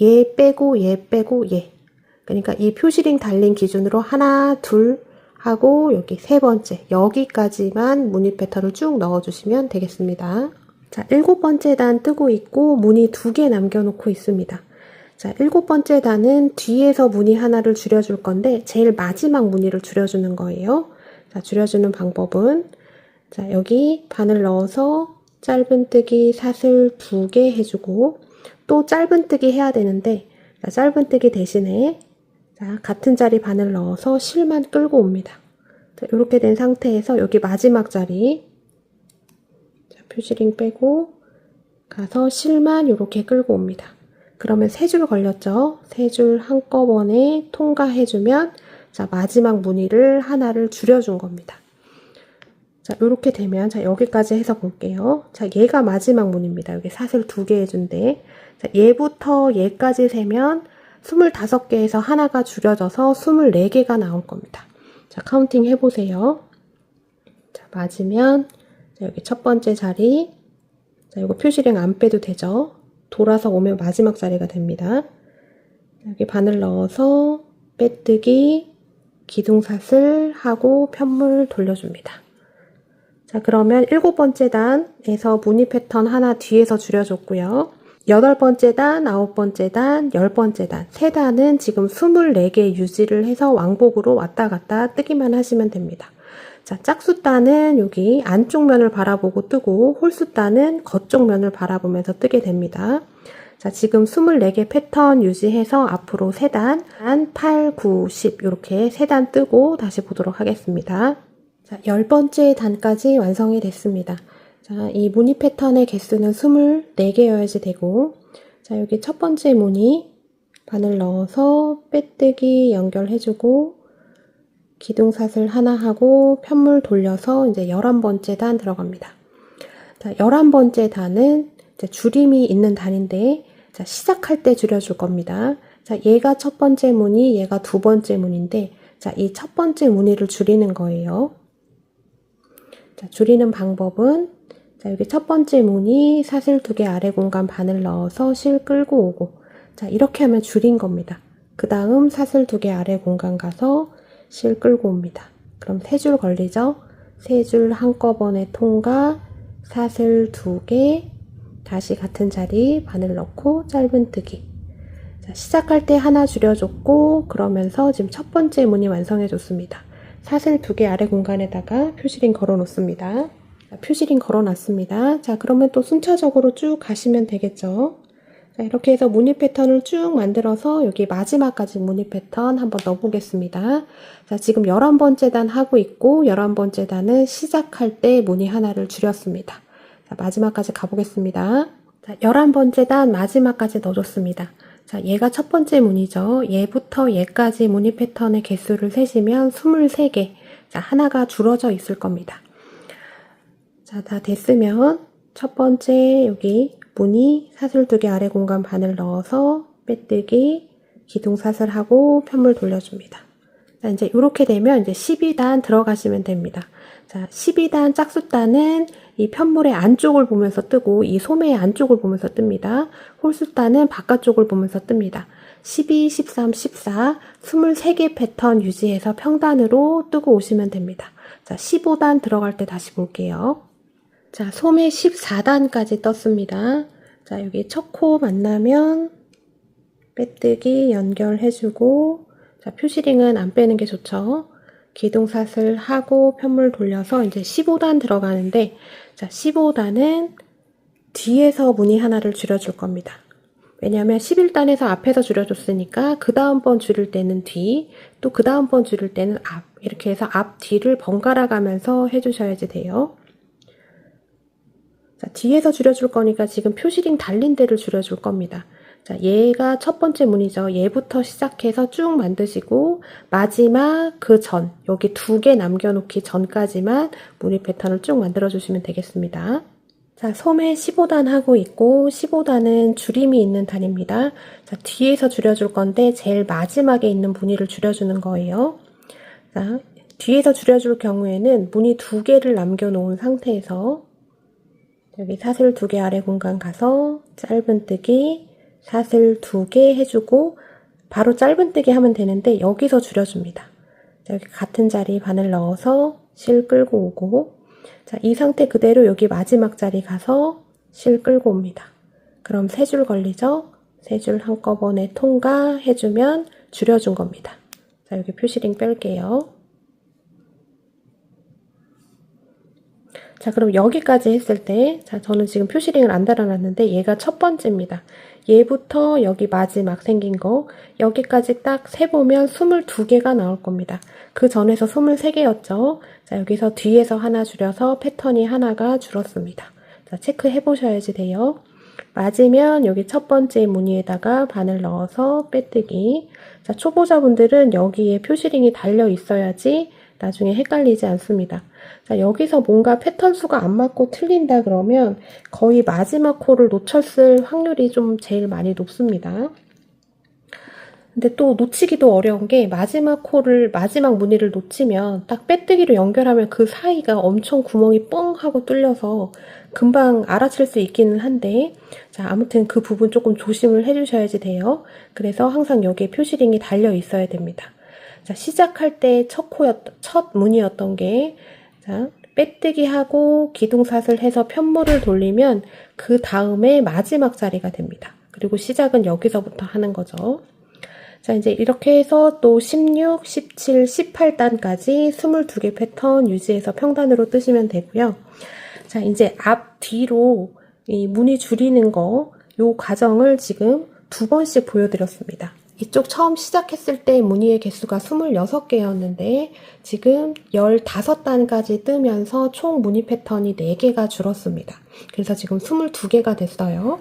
A: 얘 빼고 얘 빼고 얘. 그러니까 이 표시링 달린 기준으로 하나, 둘 하고 여기 세 번째 여기까지만 무늬 패턴을 쭉 넣어주시면 되겠습니다. 자, 7번째 단 뜨고 있고 무늬 2개 남겨놓고 있습니다. 자, 7번째 단은 뒤에서 무늬 하나를 줄여줄 건데 제일 마지막 무늬를 줄여주는 거예요. 자, 줄여주는 방법은 자, 여기 바늘 넣어서 짧은뜨기 사슬 2개 해주고 또 짧은뜨기 해야 되는데 자, 짧은뜨기 대신에 자, 같은 자리 바늘 넣어서 실만 끌고 옵니다. 자, 이렇게 된 상태에서 여기 마지막 자리 자, 표시링 빼고 가서 실만 이렇게 끌고 옵니다. 그러면 3줄 걸렸죠? 3줄 한꺼번에 통과해주면 자, 마지막 무늬를 하나를 줄여준 겁니다. 자, 이렇게 되면 자, 여기까지 해서 볼게요. 자, 얘가 마지막 무늬입니다. 여기 사슬 2개 해준대. 자, 얘부터 얘까지 세면 25개에서 하나가 줄여져서 24개가 나올 겁니다. 자, 카운팅 해보세요. 자, 맞으면 자, 여기 첫 번째 자리 자, 이거 표시링 안 빼도 되죠? 돌아서 오면 마지막 자리가 됩니다. 여기 바늘 넣어서 빼뜨기 기둥사슬 하고 편물 돌려줍니다. 자, 그러면 7번째 단에서 무늬 패턴 하나 뒤에서 줄여줬고요. 8번째 단, 9번째 단, 10번째 단, 3단은 지금 24개 유지를 해서 왕복으로 왔다 갔다 뜨기만 하시면 됩니다. 자, 짝수단은 여기 안쪽 면을 바라보고 뜨고 홀수단은 겉쪽 면을 바라보면서 뜨게 됩니다. 자, 지금 24개 패턴 유지해서 앞으로 3단, 8, 9, 10 이렇게 3단 뜨고 다시 보도록 하겠습니다. 자, 10번째 단까지 완성이 됐습니다. 자, 이 무늬 패턴의 개수는 24개여야지 되고 자, 여기 첫 번째 무늬 바늘 넣어서 빼뜨기 연결해주고 기둥사슬 하나 하고 편물 돌려서 이제 11번째 단 들어갑니다. 자, 11번째 단은 이제 줄임이 있는 단인데 자, 시작할 때 줄여줄 겁니다. 자, 얘가 첫 번째 무늬, 얘가 두 번째 무늬인데 자, 이 첫 번째 무늬를 줄이는 거예요. 자, 줄이는 방법은 자, 여기 첫 번째 무늬 사슬 2개 아래 공간 바늘 넣어서 실 끌고 오고 자, 이렇게 하면 줄인 겁니다. 그 다음 사슬 2개 아래 공간 가서 실 끌고 옵니다. 그럼 3줄 걸리죠? 3줄 한꺼번에 통과 사슬 2개, 다시 같은 자리 바늘 넣고 짧은뜨기. 자, 시작할 때 하나 줄여줬고 그러면서 지금 첫 번째 무늬 완성해줬습니다. 사슬 2개 아래 공간에다가 표시링 걸어 놓습니다. 자, 표시링 걸어 놨습니다. 자, 그러면 또 순차적으로 쭉 가시면 되겠죠. 자, 이렇게 해서 무늬 패턴을 쭉 만들어서 여기 마지막까지 무늬 패턴 한번 넣어보겠습니다. 자, 지금 11번째 단 하고 있고 11번째 단은 시작할 때 무늬 하나를 줄였습니다. 자, 마지막까지 가보겠습니다. 자, 11번째 단 마지막까지 넣어줬습니다. 자, 얘가 첫 번째 무늬죠. 얘부터 얘까지 무늬 패턴의 개수를 세시면 23개. 자, 하나가 줄어져 있을 겁니다. 자, 다 됐으면 첫 번째 여기 무늬 사슬 2개 아래 공간 바늘 넣어서 빼뜨기, 기둥사슬하고 편물 돌려줍니다. 자, 이제 이렇게 되면 이제 12단 들어가시면 됩니다. 자, 12단 짝수단은 이 편물의 안쪽을 보면서 뜨고 이 소매의 안쪽을 보면서 뜹니다. 홀수단은 바깥쪽을 보면서 뜹니다. 12, 13, 14, 23개 패턴 유지해서 평단으로 뜨고 오시면 됩니다. 자, 15단 들어갈 때 다시 볼게요. 자, 소매 14단까지 떴습니다. 자, 여기 첫 코 만나면 빼뜨기 연결해주고, 자, 표시링은 안 빼는 게 좋죠. 기둥사슬 하고 편물 돌려서 이제 15단 들어가는데, 자, 15단은 뒤에서 무늬 하나를 줄여줄 겁니다. 왜냐하면 11단에서 앞에서 줄여줬으니까 그 다음 번 줄일 때는 뒤, 또 그 다음 번 줄일 때는 앞, 이렇게 해서 앞, 뒤를 번갈아 가면서 해주셔야지 돼요. 자, 뒤에서 줄여줄 거니까 지금 표시링 달린 데를 줄여줄 겁니다. 자, 얘가 첫 번째 무늬죠. 얘부터 시작해서 쭉 만드시고 마지막 그 전, 여기 2개 남겨놓기 전까지만 무늬 패턴을 쭉 만들어주시면 되겠습니다. 자, 소매 15단 하고 있고 15단은 줄임이 있는 단입니다. 자, 뒤에서 줄여줄 건데 제일 마지막에 있는 무늬를 줄여주는 거예요. 자, 뒤에서 줄여줄 경우에는 무늬 2개를 남겨놓은 상태에서 여기 사슬 2개 아래 공간 가서 짧은뜨기, 사슬 2개 해주고 바로 짧은뜨기 하면 되는데 여기서 줄여줍니다. 자, 여기 같은 자리 바늘 넣어서 실 끌고 오고, 자, 이 상태 그대로 여기 마지막 자리 가서 실 끌고 옵니다. 그럼 3줄 걸리죠? 3줄 한꺼번에 통과해주면 줄여준 겁니다. 자, 여기 표시링 뺄게요. 자, 그럼 여기까지 했을 때, 자, 저는 지금 표시링을 안 달아놨는데 얘가 첫 번째입니다. 얘부터 여기 마지막 생긴 거, 여기까지 딱 세보면 22개가 나올 겁니다. 그 전에서 23개였죠. 자, 여기서 뒤에서 하나 줄여서 패턴이 하나가 줄었습니다. 자, 체크해 보셔야지 돼요. 맞으면 여기 첫 번째 무늬에다가 바늘 넣어서 빼뜨기. 자, 초보자분들은 여기에 표시링이 달려 있어야지 나중에 헷갈리지 않습니다. 자, 여기서 뭔가 패턴 수가 안 맞고 틀린다 그러면 거의 마지막 코를 놓쳤을 확률이 좀 제일 많이 높습니다. 근데 또 놓치기도 어려운 게 마지막 무늬를 놓치면 딱 빼뜨기로 연결하면 그 사이가 엄청 구멍이 뻥 하고 뚫려서 금방 알아챌 수 있기는 한데, 자, 아무튼 그 부분 조금 조심을 해주셔야지 돼요. 그래서 항상 여기에 표시링이 달려 있어야 됩니다. 자, 시작할 때 첫 무늬였던 게, 자, 빼뜨기 하고 기둥사슬 해서 편물을 돌리면 그 다음에 마지막 자리가 됩니다. 그리고 시작은 여기서부터 하는 거죠. 자, 이제 이렇게 해서 또 16, 17, 18단까지 22개 패턴 유지해서 평단으로 뜨시면 되고요. 자, 이제 앞, 뒤로 이 무늬 줄이는 거, 요 과정을 지금 2번씩 보여드렸습니다. 이쪽 처음 시작했을 때 무늬의 개수가 26개였는데 지금 15단까지 뜨면서 총 무늬 패턴이 4개가 줄었습니다. 그래서 지금 22개가 됐어요.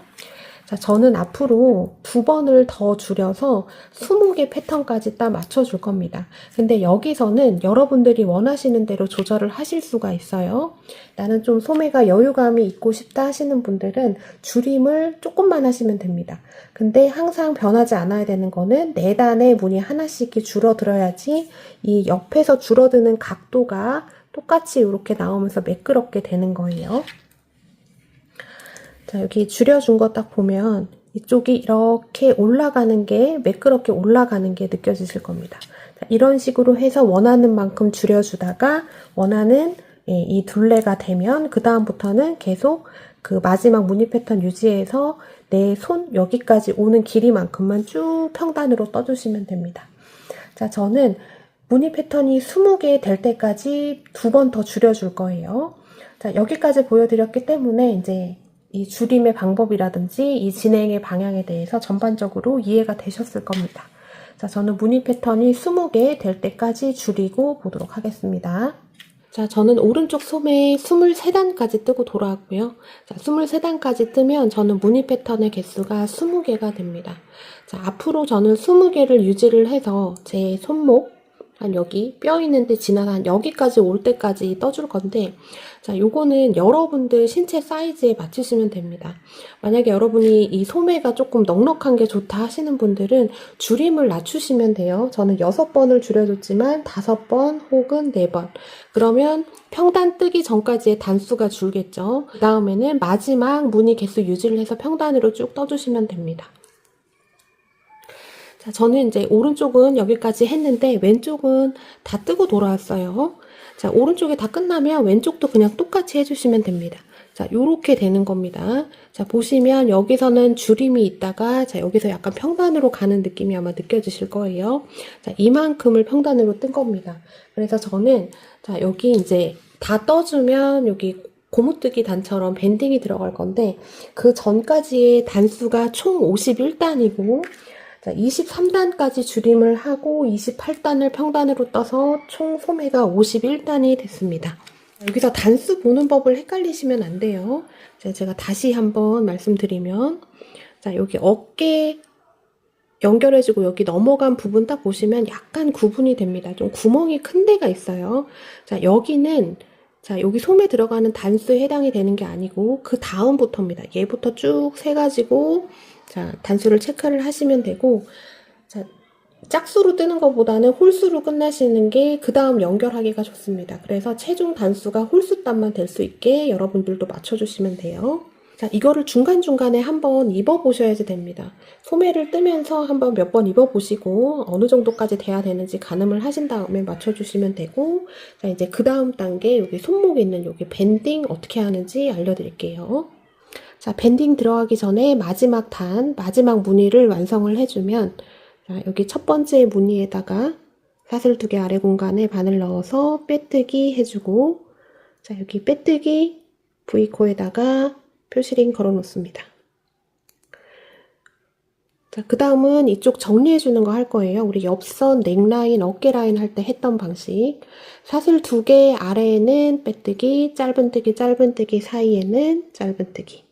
A: 자, 저는 앞으로 2번을 더 줄여서 20개 패턴까지 딱 맞춰줄 겁니다. 근데 여기서는 여러분들이 원하시는 대로 조절을 하실 수가 있어요. 나는 좀 소매가 여유감이 있고 싶다 하시는 분들은 줄임을 조금만 하시면 됩니다. 근데 항상 변하지 않아야 되는 거는 4단의 무늬 하나씩이 줄어들어야지 이 옆에서 줄어드는 각도가 똑같이 이렇게 나오면서 매끄럽게 되는 거예요. 자, 여기 줄여준 거 딱 보면 이쪽이 이렇게 올라가는 게, 매끄럽게 올라가는 게 느껴지실 겁니다. 자, 이런 식으로 해서 원하는 만큼 줄여주다가 원하는 이 둘레가 되면 그 다음부터는 계속 그 마지막 무늬 패턴 유지해서 내 손 여기까지 오는 길이만큼만 쭉 평단으로 떠주시면 됩니다. 자, 저는 무늬 패턴이 20개 될 때까지 2번 더 줄여줄 거예요. 자, 여기까지 보여드렸기 때문에 이제 이 줄임의 방법이라든지 이 진행의 방향에 대해서 전반적으로 이해가 되셨을 겁니다. 자, 저는 무늬 패턴이 20개 될 때까지 줄이고 보도록 하겠습니다. 자, 저는 오른쪽 소매 23단까지 뜨고 돌아왔고요. 자, 23단까지 뜨면 저는 무늬 패턴의 개수가 20개가 됩니다. 자, 앞으로 저는 20개를 유지를 해서 제 손목, 한 여기 뼈 있는데 지나서 한 여기까지 올 때까지 떠줄 건데, 자, 요거는 여러분들 신체 사이즈에 맞추시면 됩니다. 만약에 여러분이 이 소매가 조금 넉넉한 게 좋다 하시는 분들은 줄임을 낮추시면 돼요. 저는 6번을 줄여줬지만 5번 혹은 4번. 그러면 평단 뜨기 전까지의 단수가 줄겠죠. 그 다음에는 마지막 무늬 개수 유지를 해서 평단으로 쭉 떠주시면 됩니다. 자, 저는 이제 오른쪽은 여기까지 했는데 왼쪽은 다 뜨고 돌아왔어요. 자, 오른쪽이 다 끝나면 왼쪽도 그냥 똑같이 해주시면 됩니다. 자, 요렇게 되는 겁니다. 자, 보시면 여기서는 줄임이 있다가 자, 여기서 약간 평단으로 가는 느낌이 아마 느껴지실 거예요. 자, 이만큼을 평단으로 뜬 겁니다. 그래서 저는 자, 여기 이제 다 떠주면 여기 고무뜨기 단처럼 밴딩이 들어갈 건데 그 전까지의 단수가 총 51단이고 자, 23단까지 줄임을 하고 28단을 평단으로 떠서 총 소매가 51단이 됐습니다. 여기서 단수 보는 법을 헷갈리시면 안 돼요. 자, 제가 다시 한번 말씀드리면 자, 여기 어깨 연결해주고 여기 넘어간 부분 딱 보시면 약간 구분이 됩니다. 좀 구멍이 큰 데가 있어요. 자, 여기는 자, 여기 소매 들어가는 단수에 해당이 되는 게 아니고 그 다음부터입니다. 얘부터 쭉 세가지고 자, 단수를 체크를 하시면 되고 자, 짝수로 뜨는 것보다는 홀수로 끝나시는 게 그 다음 연결하기가 좋습니다. 그래서 최종 단수가 홀수단만 될 수 있게 여러분들도 맞춰주시면 돼요. 자, 이거를 중간중간에 한번 입어보셔야지 됩니다. 소매를 뜨면서 한번 몇 번 입어보시고 어느 정도까지 돼야 되는지 가늠을 하신 다음에 맞춰주시면 되고 자, 이제 그 다음 단계 여기 손목에 있는 여기 밴딩 어떻게 하는지 알려드릴게요. 자, 밴딩 들어가기 전에 마지막 단, 마지막 무늬를 완성을 해주면 자, 여기 첫 번째 무늬에다가 사슬 2개 아래 공간에 바늘 넣어서 빼뜨기 해주고 자, 여기 빼뜨기 V코에다가 표시링 걸어 놓습니다. 자, 그 다음은 이쪽 정리해주는 거 할 거예요. 우리 옆선 넥라인, 어깨라인 할 때 했던 방식. 사슬 2개 아래에는 빼뜨기, 짧은뜨기 사이에는 짧은뜨기.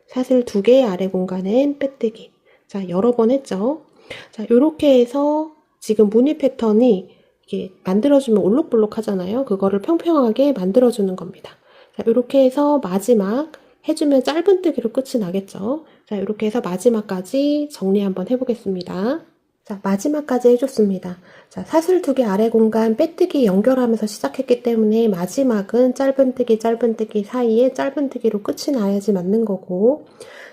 A: 사슬 2개 아래 공간엔 빼뜨기. 자, 여러 번 했죠. 자, 요렇게 해서 지금 무늬 패턴이 이게 만들어주면 올록볼록 하잖아요. 그거를 평평하게 만들어주는 겁니다. 자, 요렇게 해서 마지막 해주면 짧은뜨기로 끝이 나겠죠. 자, 이렇게 해서 마지막까지 정리 한번 해보겠습니다. 자, 마지막까지 해줬습니다. 자, 사슬 2개 아래 공간 빼뜨기 연결하면서 시작했기 때문에 마지막은 짧은뜨기 사이에 짧은뜨기로 끝이 나야지 맞는 거고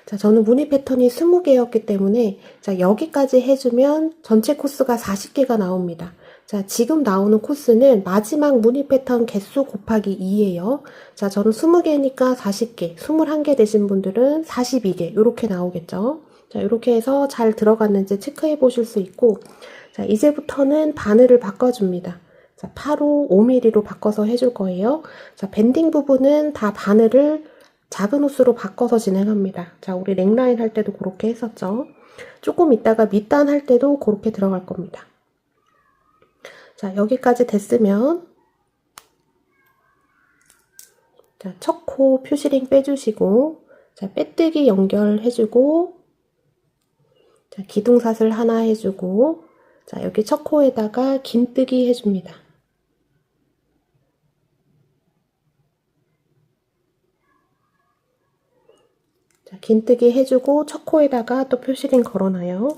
A: 자, 저는 무늬 패턴이 20개였기 때문에 자, 여기까지 해주면 전체 코스가 40개가 나옵니다. 자, 지금 나오는 코스는 마지막 무늬 패턴 개수 곱하기 2예요. 자, 저는 20개니까 40개, 21개 되신 분들은 42개 이렇게 나오겠죠. 자, 이렇게 해서 잘 들어갔는지 체크해 보실 수 있고 자, 이제부터는 바늘을 바꿔줍니다. 자, 8호 5mm로 바꿔서 해줄 거예요. 자, 밴딩 부분은 다 바늘을 작은 호수로 바꿔서 진행합니다. 자, 우리 넥라인 할 때도 그렇게 했었죠. 조금 있다가 밑단 할 때도 그렇게 들어갈 겁니다. 자, 여기까지 됐으면 자, 첫 코 표시링 빼주시고 자, 빼뜨기 연결해주고 자, 기둥사슬 하나 해주고 자, 여기 첫 코에다가 긴뜨기 해줍니다. 자, 긴뜨기 해주고 첫 코에다가 또 표시링 걸어놔요.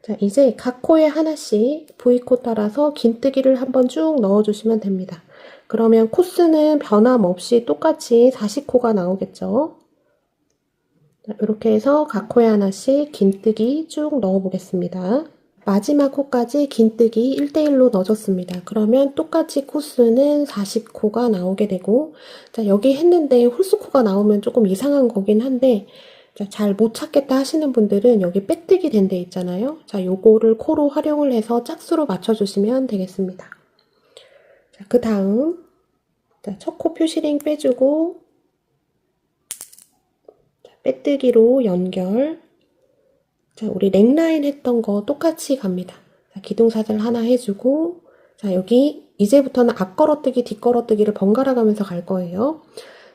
A: 자, 이제 각 코에 하나씩 V코 따라서 긴뜨기를 한번 쭉 넣어주시면 됩니다. 그러면 코스는 변함없이 똑같이 40코가 나오겠죠. 자, 이렇게 해서 각 코에 하나씩 긴뜨기 쭉 넣어 보겠습니다. 마지막 코까지 긴뜨기 1대1로 넣어줬습니다. 그러면 똑같이 코스는 40코가 나오게 되고, 자, 여기 했는데 홀수코가 나오면 조금 이상한 거긴 한데, 잘 못 찾겠다 하시는 분들은 여기 빼뜨기 된 데 있잖아요. 자, 요거를 코로 활용을 해서 짝수로 맞춰주시면 되겠습니다. 자, 그 다음, 첫 코 표시링 빼주고, 자, 빼뜨기로 연결. 자, 우리 넥라인 했던 거 똑같이 갑니다. 자, 기둥사슬 하나 해주고, 자, 여기 이제부터는 앞걸어뜨기, 뒷걸어뜨기를 번갈아 가면서 갈 거예요.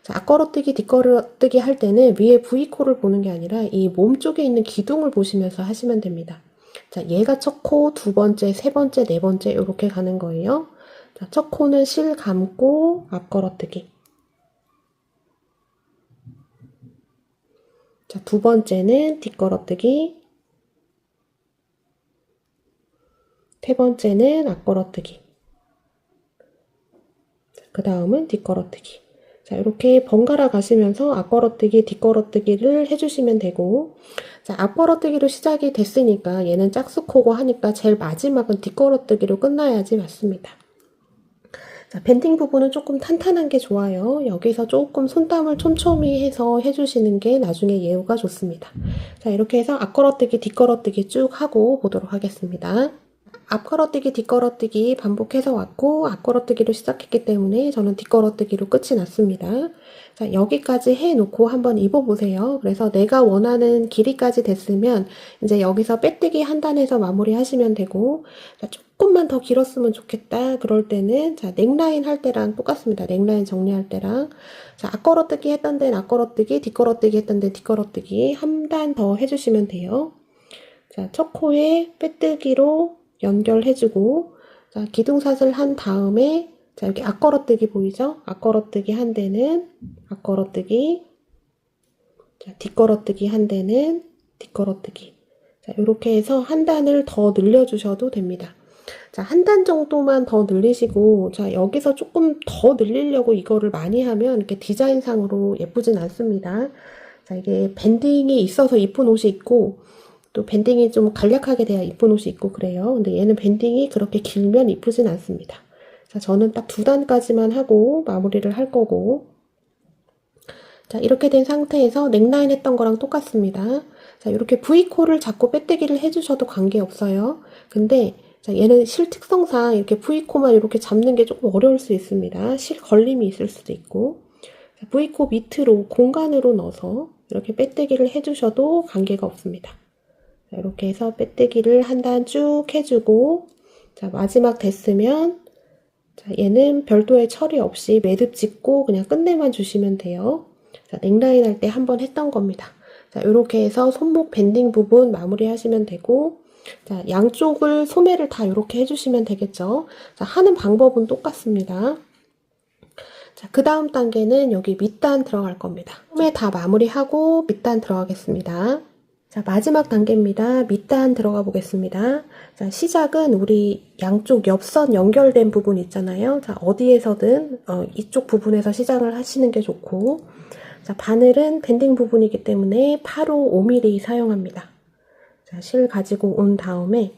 A: 자, 앞걸어뜨기, 뒷걸어뜨기 할 때는 위에 V코를 보는 게 아니라 이 몸 쪽에 있는 기둥을 보시면서 하시면 됩니다. 자, 얘가 첫 코, 두 번째, 세 번째, 네 번째 이렇게 가는 거예요. 자, 첫 코는 실 감고 앞걸어뜨기. 자, 두 번째는 뒷걸어뜨기. 세 번째는 앞걸어뜨기. 그 다음은 뒷걸어뜨기. 자, 이렇게 번갈아 가시면서 앞걸어뜨기, 뒷걸어뜨기를 해주시면 되고, 자, 앞걸어뜨기로 시작이 됐으니까 얘는 짝수코고 하니까 제일 마지막은 뒷걸어뜨기로 끝나야지 맞습니다. 자, 밴딩 부분은 조금 탄탄한 게 좋아요. 여기서 조금 손땀을 촘촘히 해서 해주시는 게 나중에 예후가 좋습니다. 자, 이렇게 해서 앞걸어뜨기, 뒷걸어뜨기 쭉 하고 보도록 하겠습니다. 앞걸어뜨기, 뒷걸어뜨기 반복해서 왔고 앞걸어뜨기로 시작했기 때문에 저는 뒷걸어뜨기로 끝이 났습니다. 자, 여기까지 해놓고 한번 입어보세요. 그래서 내가 원하는 길이까지 됐으면 이제 여기서 빼뜨기 한 단에서 마무리 하시면 되고, 자, 조금만 더 길었으면 좋겠다. 그럴 때는 자, 넥라인 할 때랑 똑같습니다. 넥라인 정리할 때랑. 자, 앞걸어뜨기 했던 데는 앞걸어뜨기, 뒷걸어뜨기 했던 데는 뒷걸어뜨기 한 단 더 해주시면 돼요. 자, 첫 코에 빼뜨기로 연결해주고, 자, 기둥사슬 한 다음에, 자, 여기 앞걸어뜨기 보이죠? 앞걸어뜨기 한 데는 앞걸어뜨기, 자, 뒷걸어뜨기 한 데는 뒷걸어뜨기. 자, 이렇게 해서 한 단을 더 늘려주셔도 됩니다. 자, 한 단 정도만 더 늘리시고, 자, 여기서 조금 더 늘리려고 이거를 많이 하면 이렇게 디자인상으로 예쁘진 않습니다. 자, 이게 밴딩이 있어서 이쁜 옷이 있고, 또 밴딩이 좀 간략하게 돼야 이쁜 옷이 있고 그래요. 근데 얘는 밴딩이 그렇게 길면 이쁘진 않습니다. 자, 저는 딱 2단까지만 하고 마무리를 할 거고. 자, 이렇게 된 상태에서 넥라인 했던 거랑 똑같습니다. 자, 이렇게 V코를 잡고 빼뜨기를 해주셔도 관계없어요. 근데 자, 얘는 실 특성상 이렇게 V코만 이렇게 잡는 게 조금 어려울 수 있습니다. 실 걸림이 있을 수도 있고. 자, V코 밑으로 공간으로 넣어서 이렇게 빼뜨기를 해주셔도 관계가 없습니다. 자, 이렇게 해서 빼뜨기를 한 단 쭉 해주고, 자, 마지막 됐으면, 자, 얘는 별도의 처리 없이 매듭 짓고 그냥 끝내만 주시면 돼요. 자, 넥라인 할 때 한번 했던 겁니다. 자, 이렇게 해서 손목 밴딩 부분 마무리 하시면 되고, 자, 양쪽을 소매를 다 이렇게 해주시면 되겠죠. 자, 하는 방법은 똑같습니다. 자, 그 다음 단계는 여기 밑단 들어갈 겁니다. 소매 다 마무리하고 밑단 들어가겠습니다. 자, 마지막 단계입니다. 밑단 들어가 보겠습니다. 자, 시작은 우리 양쪽 옆선 연결된 부분 있잖아요. 자, 어디에서든 이쪽 부분에서 시작을 하시는 게 좋고, 자, 바늘은 밴딩 부분이기 때문에 8호 5mm 사용합니다. 자, 실 가지고 온 다음에,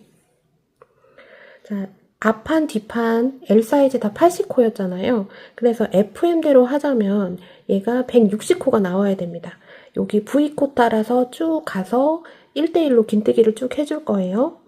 A: 자, 앞판, 뒷판, L 사이즈 다 80코였잖아요. 그래서 FM대로 하자면 얘가 160코가 나와야 됩니다. 여기 V코 따라서 쭉 가서 1대1로 긴뜨기를 쭉 해줄 거예요.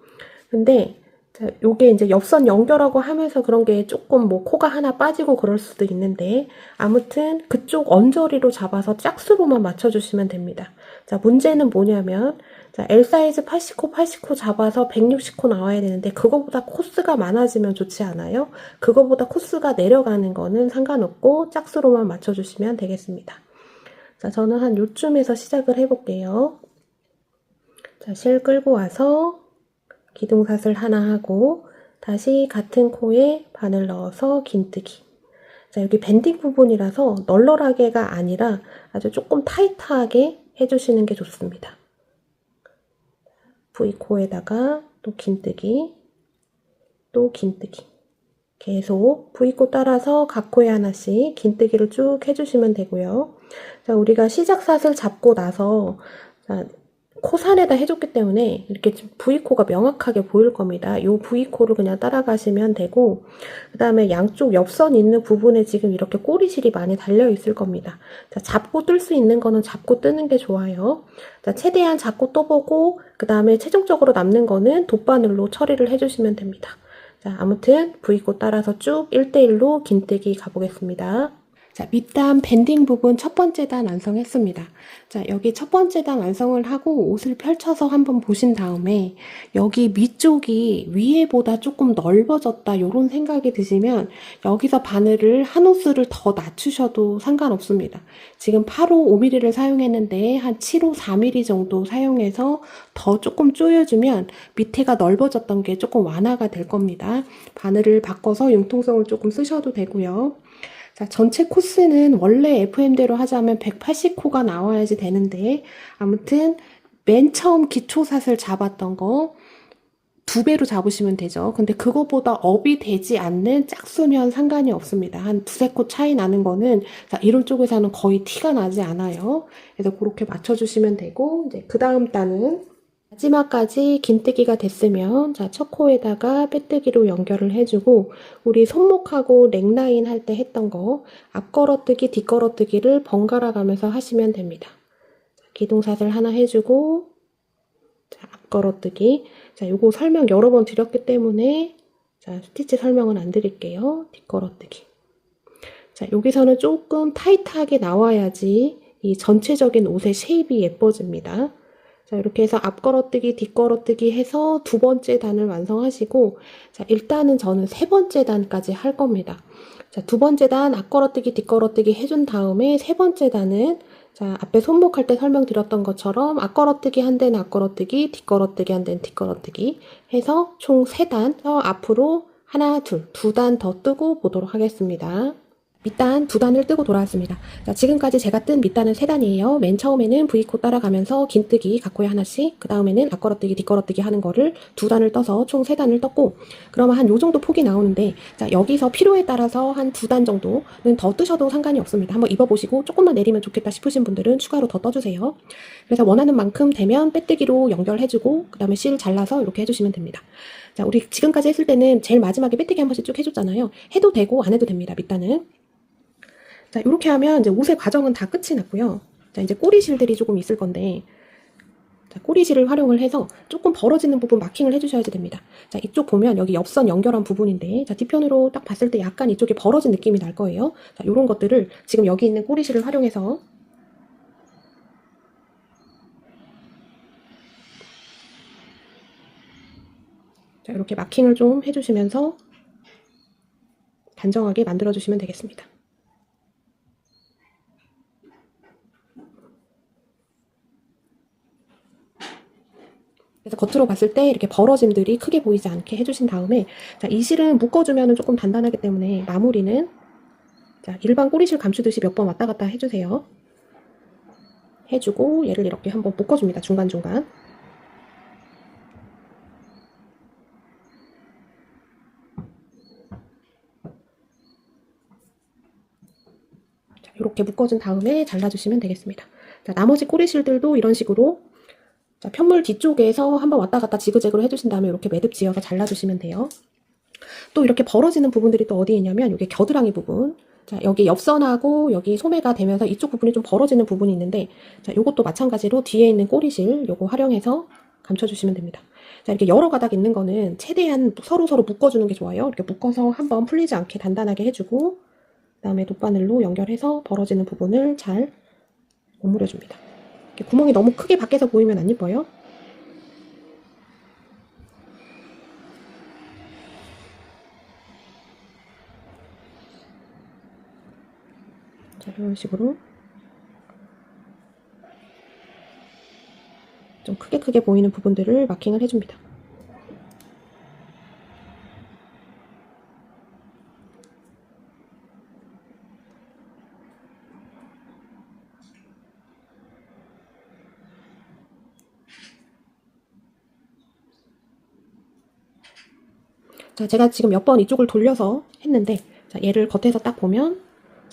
A: 근데 자, 요게 이제 옆선 연결하고 하면서 그런 게 조금 뭐 코가 하나 빠지고 그럴 수도 있는데 아무튼 그쪽 언저리로 잡아서 짝수로만 맞춰주시면 됩니다. 자, 문제는 뭐냐면 자, L 사이즈 80코 잡아서 160코 나와야 되는데 그거보다 코스가 많아지면 좋지 않아요? 그거보다 코스가 내려가는 거는 상관없고 짝수로만 맞춰주시면 되겠습니다. 자, 저는 한 요쯤에서 시작을 해볼게요. 자, 실 끌고 와서 기둥사슬 하나 하고 다시 같은 코에 바늘 넣어서 긴뜨기. 자, 여기 밴딩 부분이라서 널널하게가 아니라 아주 조금 타이트하게 해주시는 게 좋습니다. V코에다가 또 긴뜨기, 또 긴뜨기. 계속 V코 따라서 각 코에 하나씩 긴뜨기를 쭉 해주시면 되고요. 자, 우리가 시작 사슬 잡고 나서 자, 코산에다 해줬기 때문에 이렇게 V코가 명확하게 보일 겁니다. 이 V코를 그냥 따라가시면 되고, 그 다음에 양쪽 옆선 있는 부분에 지금 이렇게 꼬리실이 많이 달려 있을 겁니다. 자, 잡고 뜰 수 있는 거는 잡고 뜨는 게 좋아요. 자, 최대한 잡고 떠보고, 그 다음에 최종적으로 남는 거는 돗바늘로 처리를 해주시면 됩니다. 자, 아무튼 V코 따라서 쭉 1대1로 긴뜨기 가보겠습니다. 자, 밑단 밴딩 부분 첫 번째 단 완성했습니다. 자, 여기 첫 번째 단 완성을 하고 옷을 펼쳐서 한번 보신 다음에 여기 위쪽이 위에보다 조금 넓어졌다 이런 생각이 드시면 여기서 바늘을 한 호스를 더 낮추셔도 상관없습니다. 지금 8호 5mm를 사용했는데 한 7호 4mm 정도 사용해서 더 조금 조여주면 밑에가 넓어졌던 게 조금 완화가 될 겁니다. 바늘을 바꿔서 융통성을 조금 쓰셔도 되고요. 자, 전체 코스는 원래 FM대로 하자면 180호가 나와야지 되는데, 아무튼 맨 처음 기초샷을 잡았던 거 2배로 잡으시면 되죠. 근데 그거보다 업이 되지 않는 짝수면 상관이 없습니다. 한 2~3코 차이 나는 거는, 자, 이런 쪽에서는 거의 티가 나지 않아요. 그래서 그렇게 맞춰주시면 되고, 이제 그 다음 단은 마지막까지 긴뜨기가 됐으면, 자, 첫 코에다가 빼뜨기로 연결을 해주고, 우리 손목하고 넥라인 할 때 했던 거, 앞걸어뜨기, 뒷걸어뜨기를 번갈아 가면서 하시면 됩니다. 기둥샷을 하나 해주고, 자, 앞걸어뜨기. 자, 요거 설명 여러 번 드렸기 때문에, 자, 스티치 설명은 안 드릴게요. 뒷걸어뜨기. 자, 여기서는 조금 타이트하게 나와야지 이 전체적인 옷의 쉐입이 예뻐집니다. 자, 이렇게 해서 앞걸어뜨기, 뒷걸어뜨기 해서 2번째 단을 완성하시고, 자, 일단은 저는 3번째 단까지 할 겁니다. 자, 2번째 단 앞걸어뜨기, 뒷걸어뜨기 해준 다음에 3번째 단은, 자, 앞에 손목할 때 설명드렸던 것처럼 앞걸어뜨기 한 대는 앞걸어뜨기, 뒷걸어뜨기 한 대는 뒷걸어뜨기 해서 총 3단, 앞으로 하나, 둘, 2단 더 뜨고 보도록 하겠습니다. 밑단 2단을 뜨고 돌아왔습니다. 자, 지금까지 제가 뜬 밑단은 3단이에요. 맨 처음에는 V코 따라가면서 긴뜨기 각코에 하나씩, 그 다음에는 앞걸어뜨기, 뒷걸어뜨기 하는 거를 2단을 떠서 총 3단을 떴고, 그러면 한 요 정도 폭이 나오는데, 자, 여기서 필요에 따라서 한 2단 정도는 더 뜨셔도 상관이 없습니다. 한번 입어보시고 조금만 내리면 좋겠다 싶으신 분들은 추가로 더 떠주세요. 그래서 원하는 만큼 되면 빼뜨기로 연결해주고, 그 다음에 실 잘라서 이렇게 해주시면 됩니다. 자, 우리 지금까지 했을 때는 제일 마지막에 빼뜨기 한 번씩 쭉 해줬잖아요. 해도 되고 안 해도 됩니다. 밑단은. 자, 이렇게 하면 이제 옷의 과정은 다 끝이 났고요. 자, 이제 꼬리실들이 조금 있을 건데, 자, 꼬리실을 활용을 해서 조금 벌어지는 부분 마킹을 해주셔야지 됩니다. 자, 이쪽 보면 여기 옆선 연결한 부분인데, 자, 뒤편으로 딱 봤을 때 약간 이쪽에 벌어진 느낌이 날 거예요. 자, 요런 것들을 지금 여기 있는 꼬리실을 활용해서 자, 이렇게 마킹을 좀 해주시면서 단정하게 만들어주시면 되겠습니다. 그래서 겉으로 봤을 때 이렇게 벌어짐들이 크게 보이지 않게 해주신 다음에, 자, 이 실은 묶어주면 조금 단단하기 때문에 마무리는, 자, 일반 꼬리실 감추듯이 몇 번 왔다 갔다 해주세요. 해주고 얘를 이렇게 한번 묶어줍니다. 중간중간. 자, 이렇게 묶어준 다음에 잘라주시면 되겠습니다. 자, 나머지 꼬리실들도 이런 식으로, 자, 편물 뒤쪽에서 한번 왔다 갔다 지그재그로 해주신 다음에 이렇게 매듭 지어서 잘라주시면 돼요. 또 이렇게 벌어지는 부분들이 또 어디 있냐면 이게 겨드랑이 부분. 자, 여기 옆선하고 여기 소매가 되면서 이쪽 부분이 좀 벌어지는 부분이 있는데, 자, 요것도 마찬가지로 뒤에 있는 꼬리실 요거 활용해서 감춰주시면 됩니다. 자, 이렇게 여러 가닥 있는 거는 최대한 서로서로 묶어주는 게 좋아요. 이렇게 묶어서 한번 풀리지 않게 단단하게 해주고, 그 다음에 돗바늘로 연결해서 벌어지는 부분을 잘 오므려줍니다. 구멍이 너무 크게 밖에서 보이면 안 예뻐요. 자, 이런 식으로 좀 크게 보이는 부분들을 마킹을 해줍니다. 자, 제가 지금 몇 번 이쪽을 돌려서 했는데, 자, 얘를 겉에서 딱 보면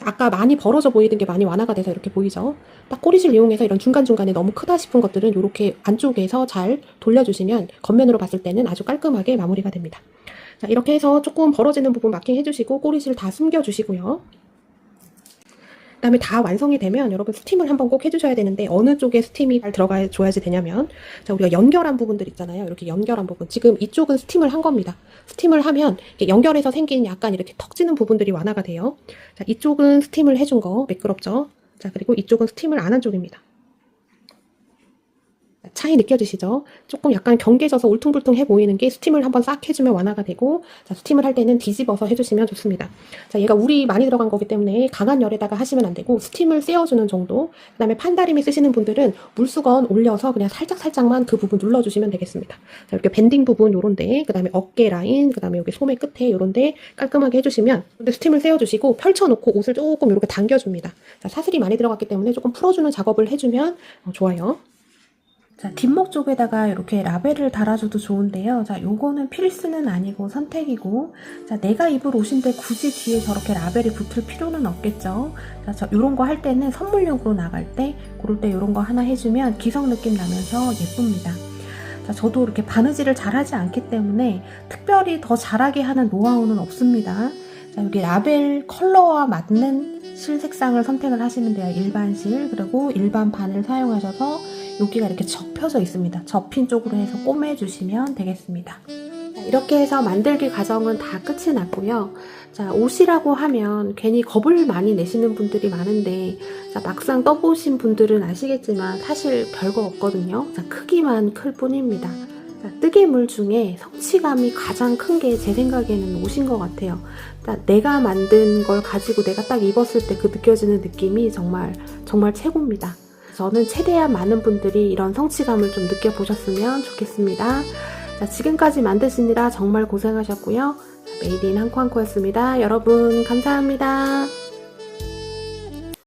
A: 아까 많이 벌어져 보이던 게 많이 완화가 돼서 이렇게 보이죠? 딱 꼬리실 이용해서 이런 중간중간에 너무 크다 싶은 것들은 이렇게 안쪽에서 잘 돌려주시면 겉면으로 봤을 때는 아주 깔끔하게 마무리가 됩니다. 자, 이렇게 해서 조금 벌어지는 부분 마킹 해주시고 꼬리실 다 숨겨주시고요. 그 다음에 다 완성이 되면 여러분 스팀을 한번 꼭 해주셔야 되는데 어느 쪽에 스팀이 잘 들어가 줘야지 되냐면 자, 우리가 연결한 부분들 있잖아요. 이렇게 연결한 부분. 지금 이쪽은 스팀을 한 겁니다. 스팀을 하면 연결해서 생긴 약간 이렇게 턱 지는 부분들이 완화가 돼요. 자, 이쪽은 스팀을 해준 거 매끄럽죠. 자, 그리고 이쪽은 스팀을 안 한 쪽입니다. 차이 느껴지시죠? 조금 약간 경계져서 울퉁불퉁해 보이는 게 스팀을 한번 싹 해주면 완화가 되고, 자, 스팀을 할 때는 뒤집어서 해주시면 좋습니다. 자, 얘가 울이 많이 들어간 거기 때문에 강한 열에다가 하시면 안 되고 스팀을 쐬어주는 정도. 그 다음에 판다리미 쓰시는 분들은 물수건 올려서 그냥 살짝살짝만 그 부분 눌러주시면 되겠습니다. 자, 이렇게 밴딩 부분 요런데, 그 다음에 어깨 라인, 그 다음에 여기 소매 끝에 요런데 깔끔하게 해주시면, 근데 스팀을 쐬어주시고 펼쳐놓고 옷을 조금 이렇게 당겨줍니다. 자, 사슬이 많이 들어갔기 때문에 조금 풀어주는 작업을 해주면 좋아요. 자, 뒷목 쪽에다가 이렇게 라벨을 달아줘도 좋은데요. 자, 요거는 필수는 아니고 선택이고, 자, 내가 입을 옷인데 굳이 뒤에 저렇게 라벨이 붙을 필요는 없겠죠. 자, 요런 거 할 때는 선물용으로 나갈 때, 그럴 때 요런 거 하나 해주면 기성 느낌 나면서 예쁩니다. 자, 저도 이렇게 바느질을 잘하지 않기 때문에 특별히 더 잘하게 하는 노하우는 없습니다. 자, 여기 라벨 컬러와 맞는 실 색상을 선택을 하시면 돼요. 일반 실, 그리고 일반 바늘 사용하셔서 여기가 이렇게 접혀져 있습니다. 접힌 쪽으로 해서 꼬매주시면 되겠습니다. 자, 이렇게 해서 만들기 과정은 다 끝이 났고요. 자, 옷이라고 하면 괜히 겁을 많이 내시는 분들이 많은데, 자, 막상 떠보신 분들은 아시겠지만 사실 별거 없거든요. 자, 크기만 클 뿐입니다. 자, 뜨개물 중에 성취감이 가장 큰 게 제 생각에는 옷인 것 같아요. 자, 내가 만든 걸 가지고 내가 딱 입었을 때 그 느껴지는 느낌이 정말 최고입니다. 저는 최대한 많은 분들이 이런 성취감을 좀 느껴보셨으면 좋겠습니다. 자, 지금까지 만드시느라 정말 고생하셨고요. 메이드 인 한코한코였습니다. 여러분 감사합니다.